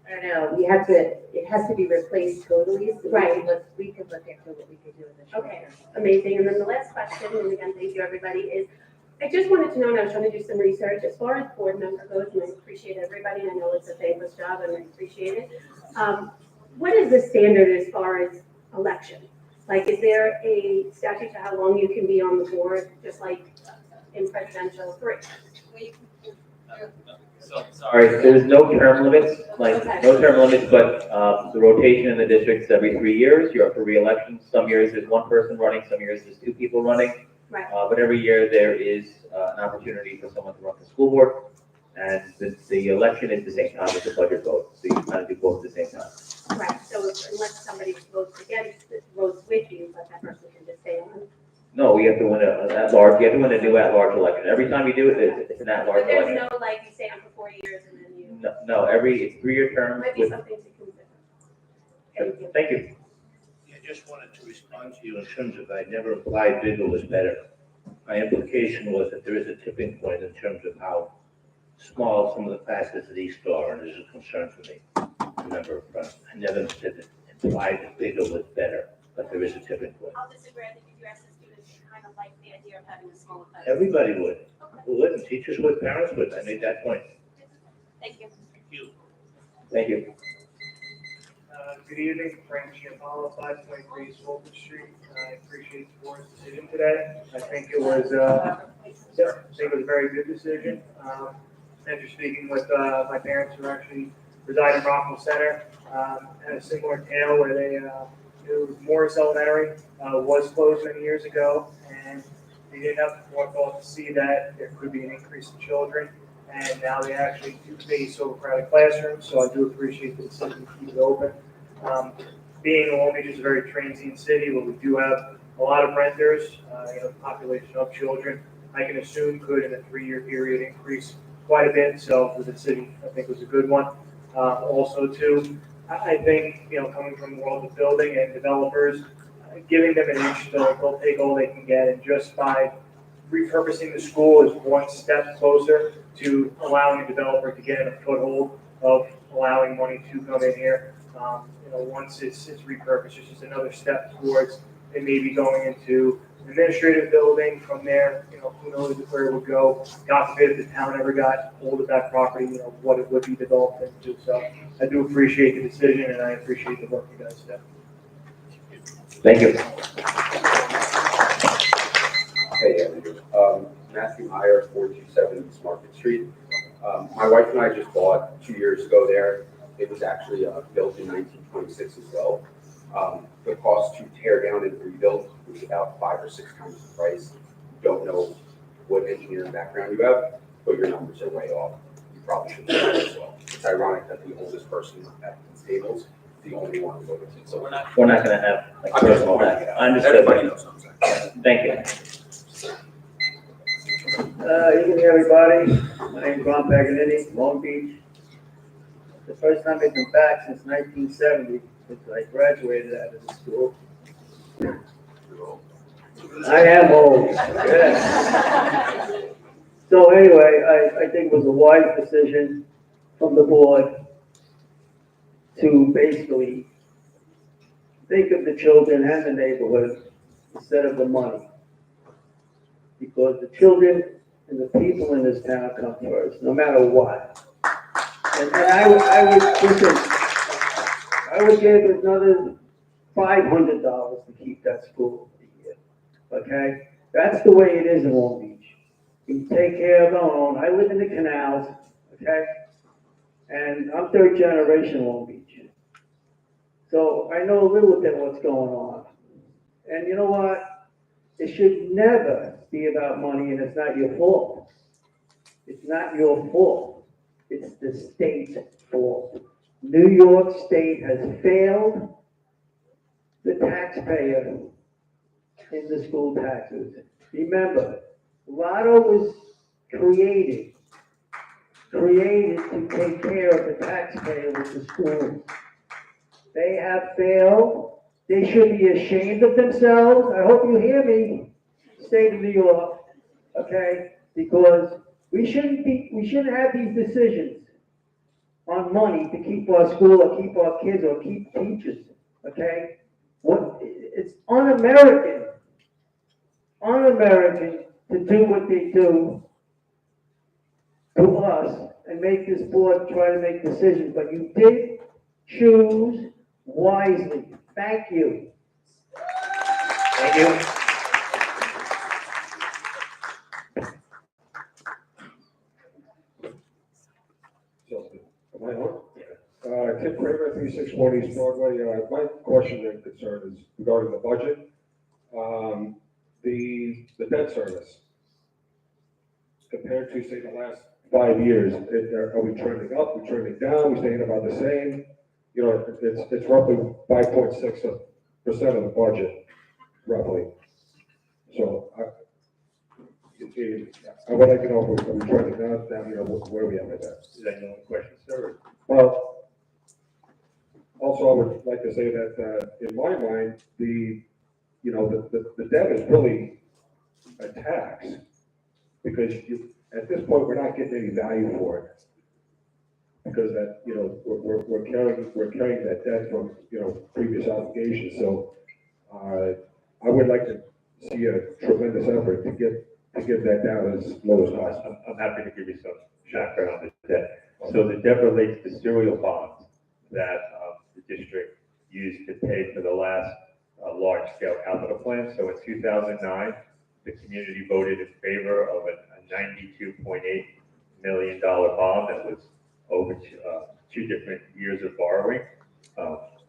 I don't know, it has to be replaced totally, so
Right.
we can look into what we can do in the short
Okay,
term.
amazing. And then the last question, and again, thank you, everybody, is I just wanted to know, and I was trying to do some research, as far as board member goes, and I appreciate everybody, and I know it's a thankless job, and I appreciate it. What is the standard as far as election? Like, is there a statute to how long you can be on the board, just like in presidential 3?
Sorry, there's no term limits, like,
Okay.
no term limits, but the rotation in the district's every 3 years. You're up for re-election. Some years there's 1 person running, some years there's 2 people running.
Right.
But every year there is an opportunity for someone to run the school board. And the election is the same time as the budget vote, so you kind of do both at the same time.
Right, so unless somebody votes against, votes with you, but that person can just stay on.
No, you have to win an at-large, you have to win a new at-large election. Every time you do it, it's an at-large
But there's
election.
no, like, you stay on for 4 years and then you,
No, it's 3-year terms.
might be something to consider. Thank you.
Thank you.
I just wanted to respond to you in terms of, I never implied bigger was better. My implication was that there is a tipping point in terms of how small some of the classes at East are, and there's a concern for me. Remember, I never said that implied that bigger was better, but there is a tipping point.
I'll disagree. I think if you ask the students, they kind of like the idea of having a smaller class.
Everybody would. Who wouldn't? Teachers would, parents would. I made that point.
Thank you.
Thank you.
Thank you.
Good evening, Frank Giampaolo, 523 Salford Street. I appreciate the board's decision today. I think it was Yep, I think it was a very good decision. After speaking with my parents who actually reside in Rockville Center, had a similar tale where they, it was Morris Elementary, was closed many years ago, and they didn't have the forethought to see that there could be an increase in children, and now they actually do face overcrowded classrooms, so I do appreciate the decision to keep it open. Being Long Beach is a very transient city, but we do have a lot of renters, population of children, I can assume could in a 3-year period increase quite a bit, so the decision, I think, was a good one. Also, too, I think, coming from the world of building and developers, giving them an inch, they'll take all they can get, and just by repurposing the school is one step closer to allowing a developer to get in a foothold of allowing money to come in here. Once it's repurposed, it's just another step towards it maybe going into an administrative building. From there, who knows where it would go. God forbid if the town ever got hold of that property, what it would be developed into. So I do appreciate the decision, and I appreciate the work you guys do.
Thank you.
Hey, Andrew. Matthew Meyer, 427 East Market Street. My wife and I just bought 2 years ago there. It was actually built in 1926 as well. The cost to tear down and rebuild was about 5 or 6 times the price. Don't know what engineering background you have, but your numbers are way off. You probably should know that as well. It's ironic that the oldest person at these tables is the only one who voted. So we're not
We're not gonna have like personal attack. I understood.
Everybody knows what I'm saying.
Thank you.
Evening, everybody. My name's Ron Paganini, Long Beach. The first time I've been back since 1970, since I graduated out of the school. I am old, yes. So anyway, I think it was a wise decision from the board to basically think of the children and the neighborhood instead of the money. Because the children and the people in this town come first, no matter what. And I would give another $500 to keep that school a year, okay? That's the way it is in Long Beach. You take care of our own. I live in the canals, okay? And I'm third generation Long Beach. So I know a little bit what's going on. And you know what? It should never be about money, and it's not your fault. It's not your fault. It's the state's fault. New York State has failed the taxpayer in the school taxes. Remember, Lotto was created to take care of the taxpayer with the schools. They have failed. They should be ashamed of themselves. I hope you hear me, state of New York, okay? Because we shouldn't have these decisions on money to keep our school or keep our kids or keep teachers, okay? It's un-American to do what they do to us and make this board try to make decisions, but you did choose wisely. Thank you.
Thank you.
Am I on? Tim Kramer, 3640 East Broadway. My question and concern is regarding the budget. The debt service, compared to, say, the last 5 years, are we trending up, we trending down, we staying about the same? It's roughly 5.6% of the budget, roughly. So I would like to know if we're trending down, where we at with that.
Is that your only question, sir?
Well, also I would like to say that in my mind, the debt is really a tax, because at this point we're not getting any value for it, because that we're carrying that debt from previous obligations. So I would like to see a tremendous effort to get that down as low as possible.
I'm happy to give you some background on the debt. So the debt relates to serial bonds that the district used to pay for the last large-scale capital plan. So in 2009, the community voted in favor of a $92.8 million bond that was over two different years of borrowing.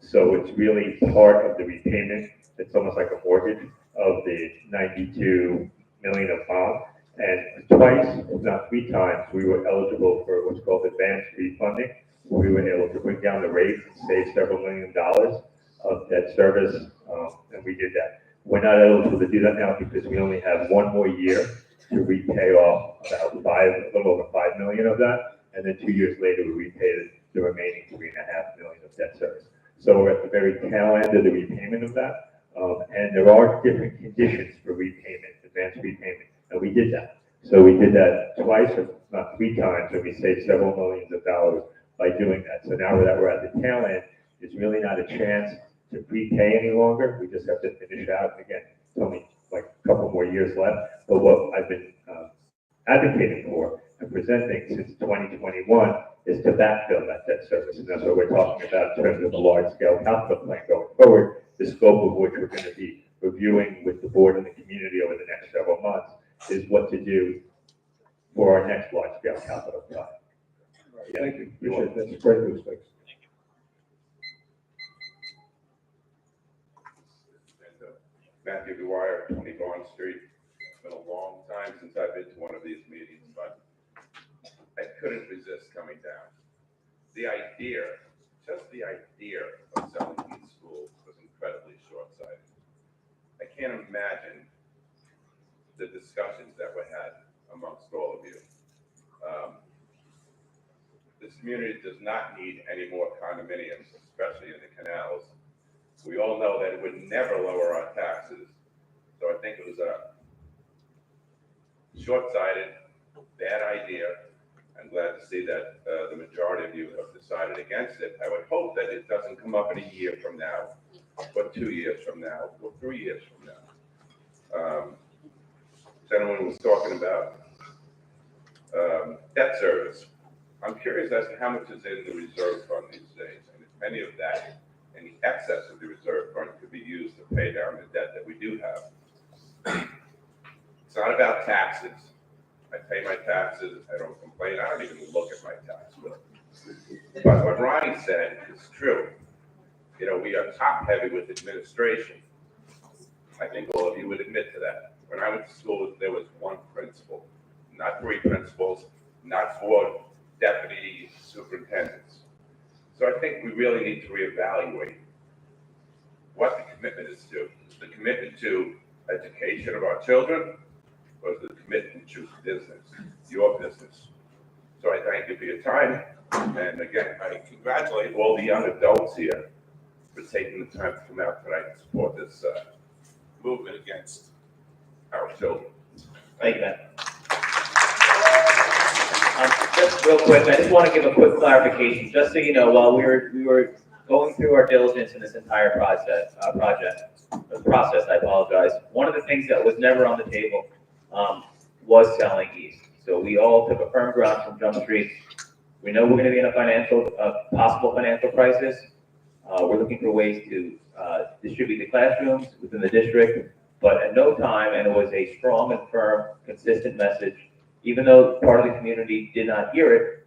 So it's really part of the repayment. It's almost like a mortgage of the 92 million of bond. And twice, if not three times, we were eligible for what's called advanced refunding. We were able to bring down the rate and save several $1 million of debt service, and we did that. We're not eligible to do that now because we only have one more year to repay off about a little over 5 million of that, and then 2 years later we repay the remaining 3.5 million of debt service. So we're at the very tail end of the repayment of that, and there are different conditions for repayment, advanced repayment, and we did that. So we did that twice, or not three times, and we saved several millions of dollars by doing that. So now that we're at the tail end, there's really not a chance to prepay any longer. We just have to finish out. And again, it's only like a couple more years left. But what I've been advocating for and presenting since 2021 is to backfill that debt service. And that's what we're talking about in terms of a large-scale capital plan going forward, the scope of which we're going to be reviewing with the board and the community over the next several months, is what to do for our next large-scale capital plan.
Thank you. Appreciate that. That's great news. Thanks.
Matthew Dwyer, 20 Bond Street. It's been a long time since I've been to one of these meetings, but I couldn't resist coming down. The idea, just the idea of selling these schools was incredibly short-sighted. I can't imagine the discussions that were had amongst all of you. This community does not need any more condominiums, especially in the canals. We all know that it would never lower our taxes. So I think it was a short-sighted, bad idea. I'm glad to see that the majority of you have decided against it. I would hope that it doesn't come up in a year from now, or 2 years from now, or 3 years from now. Gentleman was talking about debt service. I'm curious as to how much is in the reserve fund these days, and if any of that, any excess of the reserve fund could be used to pay down the debt that we do have. It's not about taxes. I pay my taxes, I don't complain, I don't even look at my tax bill. But what Ronnie said is true. You know, we are top-heavy with administration. I think all of you would admit to that. When I went to school, there was one principal, not 3 principals, not 4 deputy superintendents. So I think we really need to reevaluate what the commitment is to. Is the commitment to education of our children, or is the commitment to business, your business? So I thank you for your time. And again, I congratulate all the young adults here for taking the time to come out tonight and support this movement against our children.
Thank you, Ben. Just real quick, I just want to give a quick clarification, just so you know, while we were going through our diligence in this entire process, I apologize. One of the things that was never on the table was selling East. So we all took a firm ground from Jump Street. We know we're going to be in a possible financial crisis. We're looking for ways to distribute the classrooms within the district, but at no time, and it was a strong and firm, consistent message, even though part of the community did not hear it,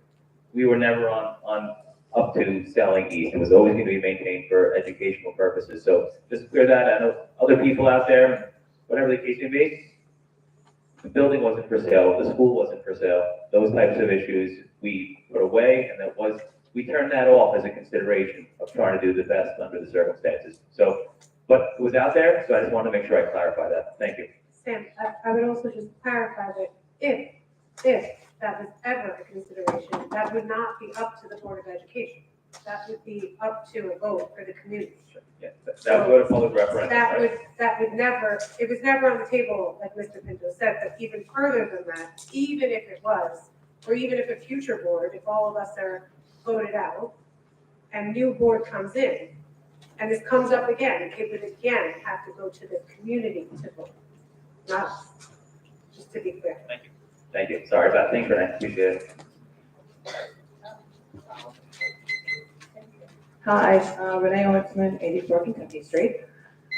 we were never on up to selling East. It was always going to be maintained for educational purposes. So just to clear that, I know other people out there, whatever the case may be, the building wasn't for sale, the school wasn't for sale. Those types of issues we put away, and we turned that off as a consideration of trying to do the best under the circumstances. So, but it was out there, so I just wanted to make sure I clarify that. Thank you.
Sam, I would also just clarify that if that was ever a consideration, that would not be up to the Board of Education. That would be up to a vote for the community.
Yeah, that would go to public referendum.
That would never, it was never on the table, like Mr. Pinto said, but even further than that, even if it was, or even if a future board, if all of us are voted out, and new board comes in, and this comes up again, it would again have to go to the community to vote, not us, just to be clear.
Thank you. Thank you. Sorry about that. Thanks, Renee. Appreciate it.
Hi, Renee Ortzman, 84 Kentucky Street.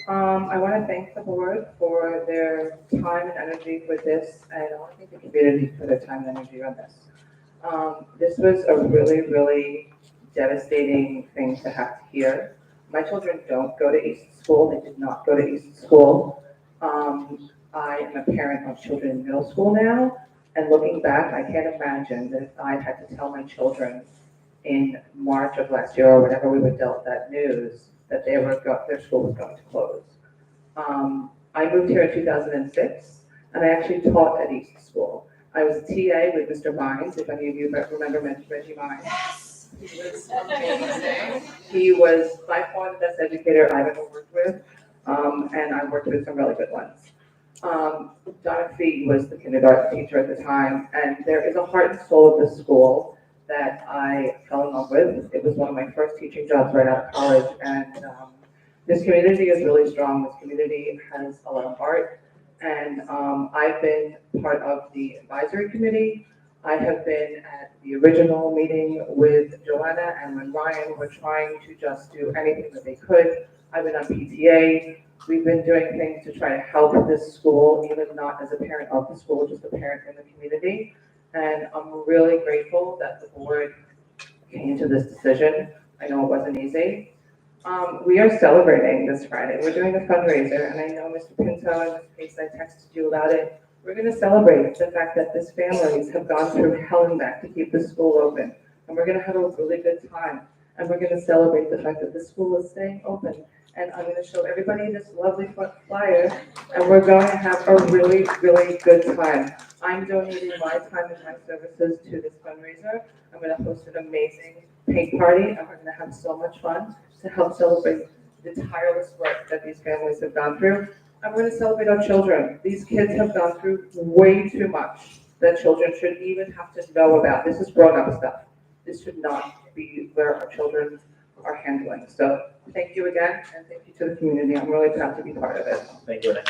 I want to thank the board for their time and energy for this, and I want to thank the community for their time and energy on this. This was a really, really devastating thing to have to hear. My children don't go to Easton School. They did not go to Easton School. I am a parent of children in middle school now, and looking back, I can't imagine that if I had to tell my children in March of last year, or whenever we were dealt that news, that their school was going to close. I moved here in 2006, and I actually taught at Easton School. I was a TA with Mr. Mines, if any of you remember Reggie Mines. Yes. He was amazing. He was by far the best educator I've ever worked with, and I worked with some really good ones. Donna Fee was the kindergarten teacher at the time, and there is a heart and soul of the school that I fell in love with. It was one of my first teaching jobs right out of college, and this community is really strong. This community has a lot of heart, and I've been part of the advisory committee. I have been at the original meeting with Joanna and when Ryan were trying to just do anything that they could. I've been on PTA. We've been doing things to try to help this school, even not as a parent of the school, just a parent in the community. And I'm really grateful that the board came to this decision. I know it wasn't easy. We are celebrating this Friday. We're doing a fundraiser, and I know Mr. Pinto, in this case, I texted you about it. We're going to celebrate the fact that these families have gone through hell and back to keep the school open. And we're going to have a really good time. And we're going to celebrate the fact that the school is staying open. And I'm going to show everybody this lovely flyer, and we're going to have a really, really good time. I'm donating my time and my services to this fundraiser. I'm going to host an amazing paint party, and we're going to have so much fun to help celebrate the tireless work that these families have gone through. I'm going to celebrate our children. These kids have gone through way too much that children should even have to know about. This is grown-up stuff. This should not be where our children are handling. So thank you again, and thank you to the community. I'm really proud to be part of it.
Thank you, Renee.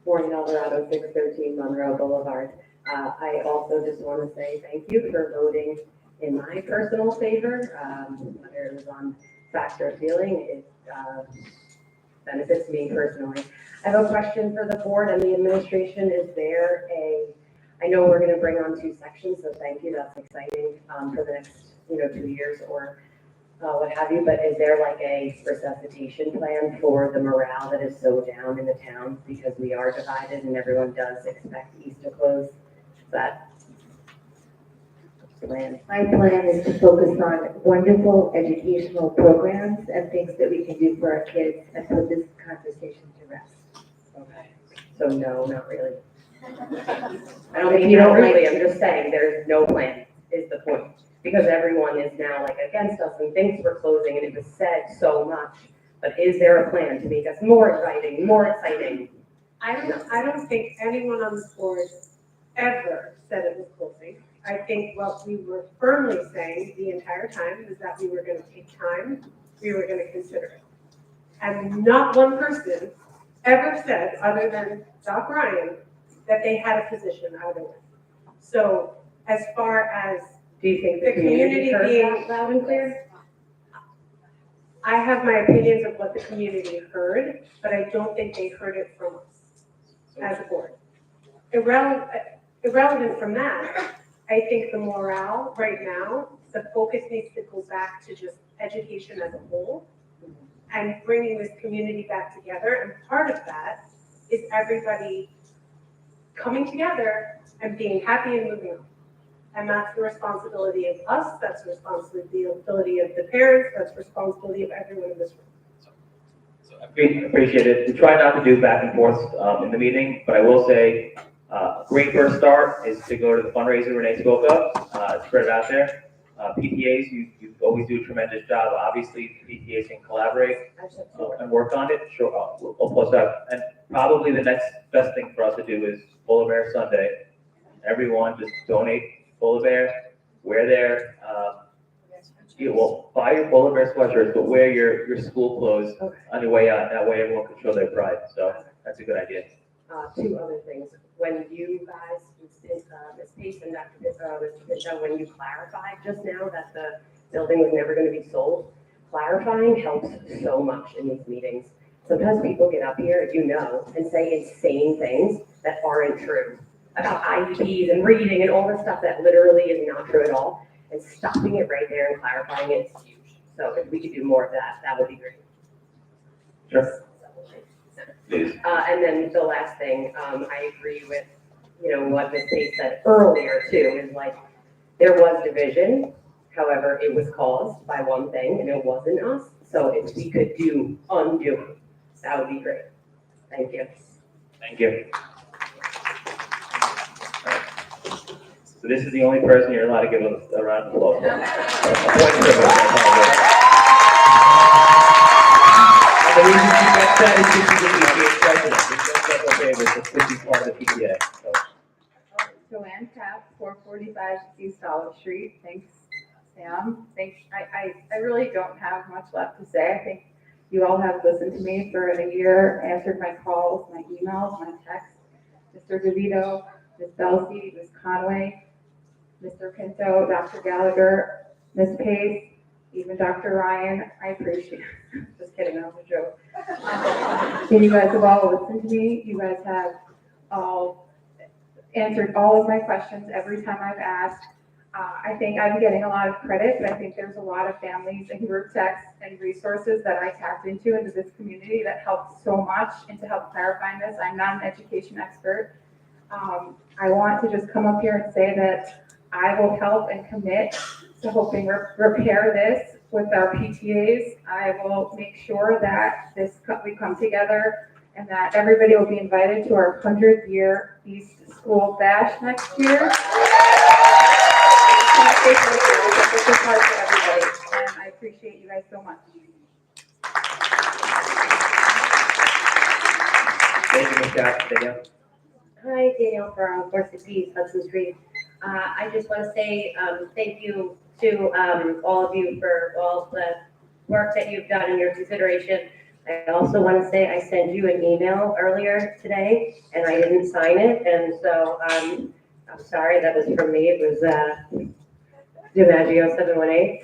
Morning, Alvarado, 613 Monroe Boulevard. I also just want to say thank you for voting in my personal favor. Whether it was on factor of feeling, it benefits me personally. I have a question for the board and the administration. Is there I know we're going to bring on 2 sections, so thank you. That's exciting for the next 2 years or what have you. But is there like a resuscitation plan for the morale that is so down in the town because we are divided and everyone does expect East to close? Is that the plan?
My plan is to focus on wonderful educational programs and things that we can do for our kids and put this conversation to rest.
Okay. So no, not really. I don't
If
mean
you
not
don't
really,
like-
I'm just saying there's no plan is the point. Because everyone is now like against us and things were closing and it was said so much. But is there a plan to make us more exciting, more exciting?
I don't think anyone on this board ever said it was closing. I think what we were firmly saying the entire time is that we were gonna take time, we were gonna consider it. And not one person ever said, other than Doc Ryan, that they had a position either way. So as far as
Do you think
the community
heard
being
that loud and clear?
I have my opinions of what the community heard, but I don't think they heard it from us as a board. Irrelevant from that, I think the morale right now, the focus needs to go back to just education as a whole and bringing this community back together. And part of that is everybody coming together and being happy and moving on. And that's the responsibility of us, that's the responsibility of the parents, that's the responsibility of everyone in this room.
So I appreciate it. We try not to do back and forth in the meeting, but I will say a great first start is to go to the fundraiser Renee spoke of, spread it out there. PTAs, you always do a tremendous job. Obviously, PTAs can collaborate and work on it. Sure, we'll post that. And probably the next best thing for us to do is Polar Bear Sunday. Everyone just donate Polar Bear, wear their, buy your Polar Bear sweatshirts, but wear your school clothes on your way out. That way everyone can show their pride. So that's a good idea.
Two other things. When you guys, Ms. Pace and Mr. Pinto, when you clarified just now that the building was never going to be sold, clarifying helps so much in these meetings. Sometimes people get up here, and say insane things that aren't true about IEPs and reading and all this stuff that literally is not true at all. And stopping it right there and clarifying it is huge. So if we could do more of that, that would be great.
Sure. Please.
And then the last thing, I agree with, what Ms. Pace said earlier too, is like, there was division. However, it was caused by one thing and it wasn't us. So if we could undo, that would be great. Thank you.
Thank you. So this is the only person you're allowed to give a round of applause. And the reason she gets that is because she's the PTA president. She gets that with the part of the PTA. So.
Joanne Tapp, 445 East Olive Street. Thanks, Sam. I really don't have much left to say. I think you all have listened to me for a year, answered my calls, my emails, my texts. Mr. DeVito, Ms. Belsey, Ms. Conway, Mr. Pinto, Dr. Gallagher, Ms. Pace, even Dr. Ryan. I appreciate it. Just kidding, that was a joke. And you guys have all listened to me. You guys have all answered all of my questions every time I've asked. I think I'm getting a lot of credit, but I think there's a lot of families and group texts and resources that I tapped into this community that helped so much into help clarifying this. I'm not an education expert. I want to just come up here and say that I will help and commit to helping repair this with our PTAs. I will make sure that we come together and that everybody will be invited to our 100th year East School Bash next year. It's a part for everybody, and I appreciate you guys so much.
Thank you, Ms. Jackson. Danielle?
Hi, Danielle from 460 Hudson Street. I just want to say thank you to all of you for all the work that you've done and your consideration. I also want to say I sent you an email earlier today and I didn't sign it, and so I'm sorry, that was from me. It was DiMaggio 718.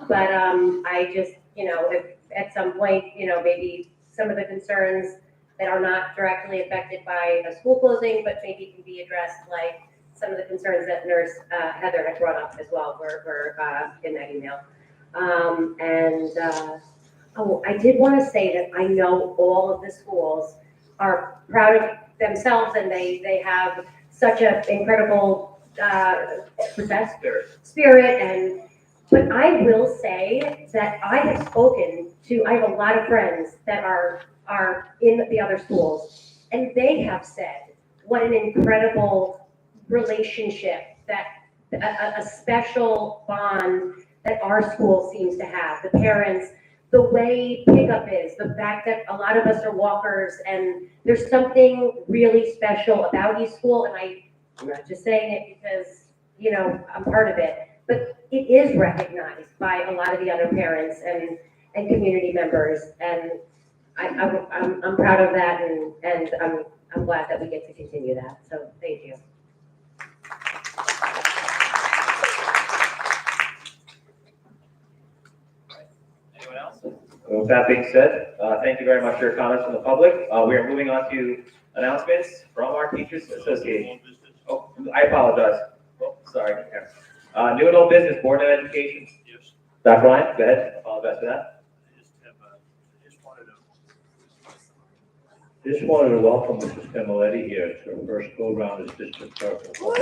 But I just, if at some point, maybe some of the concerns that are not directly affected by a school closing, but maybe can be addressed, like some of the concerns that Nurse Heather had brought up as well were in that email. I did want to say that I know all of the schools are proud of themselves and they have such an incredible spirit, but I will say that I have I have a lot of friends that are in the other schools, and they have said what an incredible relationship, that a special bond that our school seems to have. The parents, the way pickup is, the fact that a lot of us are walkers, and there's something really special about East School, and I'm not just saying it because, I'm part of it, but it is recognized by a lot of the other parents and community members, and I'm proud of that, and I'm glad that we get to continue that, so thank you.
Anyone else? With that being said, thank you very much for your comments from the public. We are moving on to announcements from our Teachers Association. Oh, I apologize. Oh, sorry. New and old business, Board of Education.
Yes.
Dr. Ryan, go ahead. I apologize for that.
Just wanted to welcome Mrs. Camilletti here. It's her first go-around as district clerk. Just want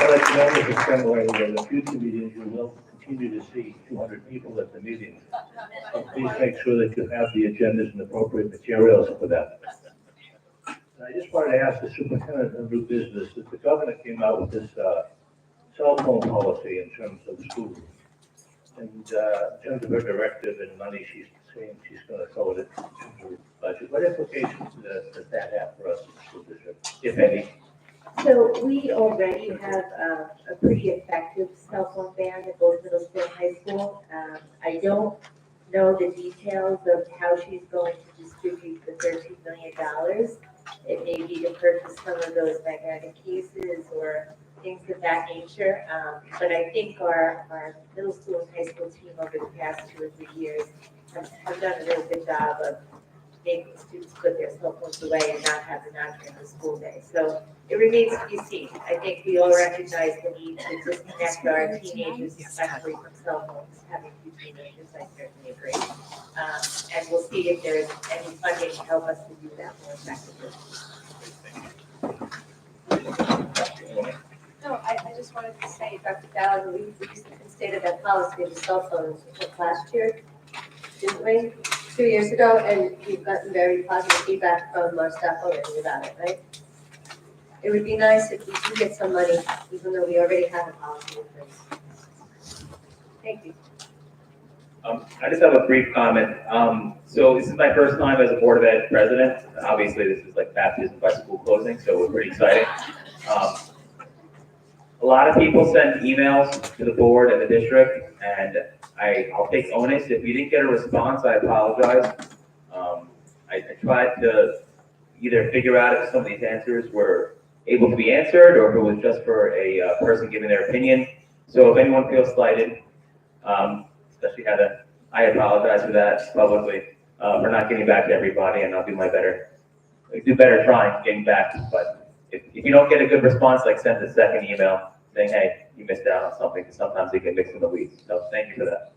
to let you know, Mrs. Camilletti, that in the future meetings, you will continue to see 200 people at the meetings. So please make sure that you have the agendas and appropriate materials for that. And I just wanted to ask the superintendent of new business, that the governor came out with this cell phone policy in terms of the schools. And in terms of her directive and money, she's saying she's going to throw it into her budget. What implications does that have for us in the school district, if any?
So we already have a pretty effective cell phone ban at both middle school and high school. I don't
know the details of how she's going to distribute the $13 million. It may be to purchase some of those magnetic cases or things of that nature. But I think our middle school and high school team over the past 2 or 3 years have done a really good job of making students put their cell phones away and not have them out during the school day. So it remains to be seen. I think we all recognize the need to disconnect our teenagers, especially from cell phones. Having 2 teenagers, I certainly agree. And we'll see if there's any funding to help us to do that more effectively.
No, I just wanted to say, Dr. Dowd, we instated that policy of cell phones last year, didn't we? 2 years ago, and we've gotten very positive feedback from our staff already about it, right? It would be nice if we do get some money, even though we already have a policy in place. Thank you.
I just have a brief comment. So this is my first time as a Board of Ed president. Obviously, this is like baptism by school closing, so we're pretty exciting. A lot of people send emails to the board and the district, and I'll take onus. If we didn't get a response, I apologize. I tried to either figure out if some of these answers were able to be answered or if it was just for a person giving their opinion. So if anyone feels slighted, especially I apologize for that publicly, for not getting back to everybody, and I'll do better trying getting back. But if you don't get a good response, like send a second email saying, hey, you missed out on something, because sometimes they get mixed in the weeds. So thank you for that.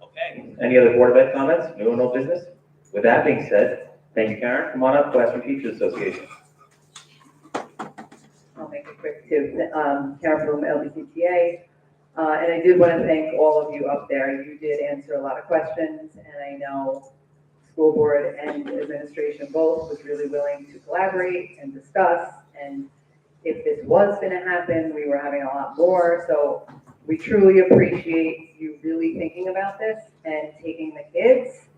Okay, any other Board of Ed comments? No business? With that being said, thank you, Karen. Come on up, Classroom Teachers Association.
I'll make it quick too. Karen from LDCTA. And I did want to thank all of you up there. You did answer a lot of questions, and I know school board and administration both was really willing to collaborate and discuss. And if this was going to happen, we were having a lot more. So we truly appreciate you really thinking about this and taking the kids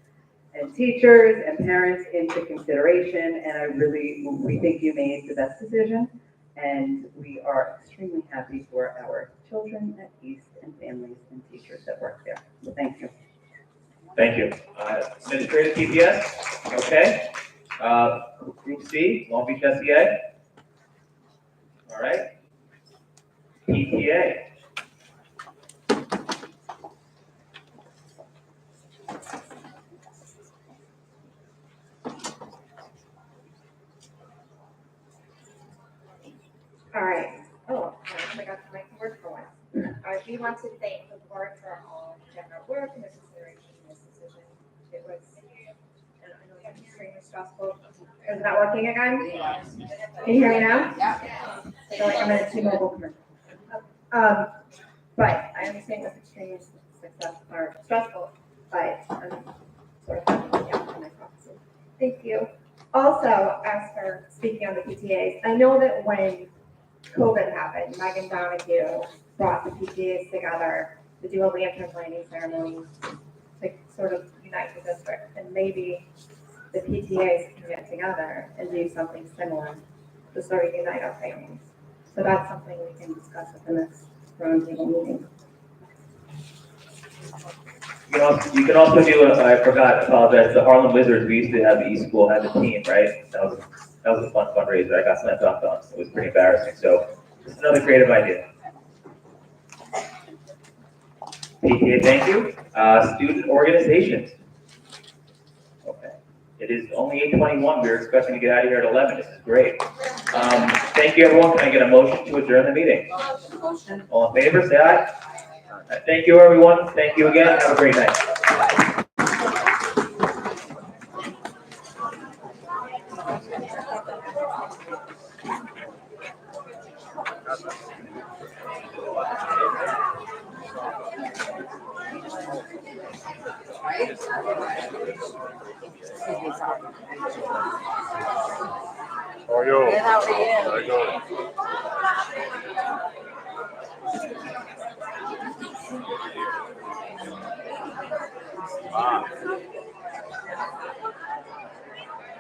and teachers and parents into consideration. And we think you made the best decision. And we are extremely happy for our children at East and families and teachers that work there. So thank you.
Thank you. Administrative TPS, okay. Group C, Long Beach SEA. All right. PTA.
All right. Oh, I forgot to make the word for once. I do want to thank the board for all general work and the consideration of this decision. It was, and I know it was extremely stressful. Is that working again? Yes. Can you hear me now? Yeah. I feel like I'm in a T-Mobile commercial. But I understand it's extremely stressful, but I'm sort of happy to get to my prophecy. Thank you. Also, as for speaking on the PTAs, I know that when COVID happened, Megan Donahue brought the PTAs together to do a lantern lighting ceremony to sort of unite the district. And maybe the PTAs can get together and do something similar to sort of unite our families. So that's something we can discuss at the next roundtable meeting.
You can also do, I apologize, the Harlem Wizards. We used to have the East School have a team, right? That was a fun fundraiser. I got slapped off on. It was pretty embarrassing. So it's another creative idea. PTA, thank you. Student organizations. Okay. It is only 8:21. We were expecting to get out of here at 11. This is great. Thank you, everyone. Can I get a motion to adjourn the meeting? Motion. All in favor, say aye. Thank you, everyone. Thank you again. Have a great night.
How are you?
Good, how are you?
Very good. Ah.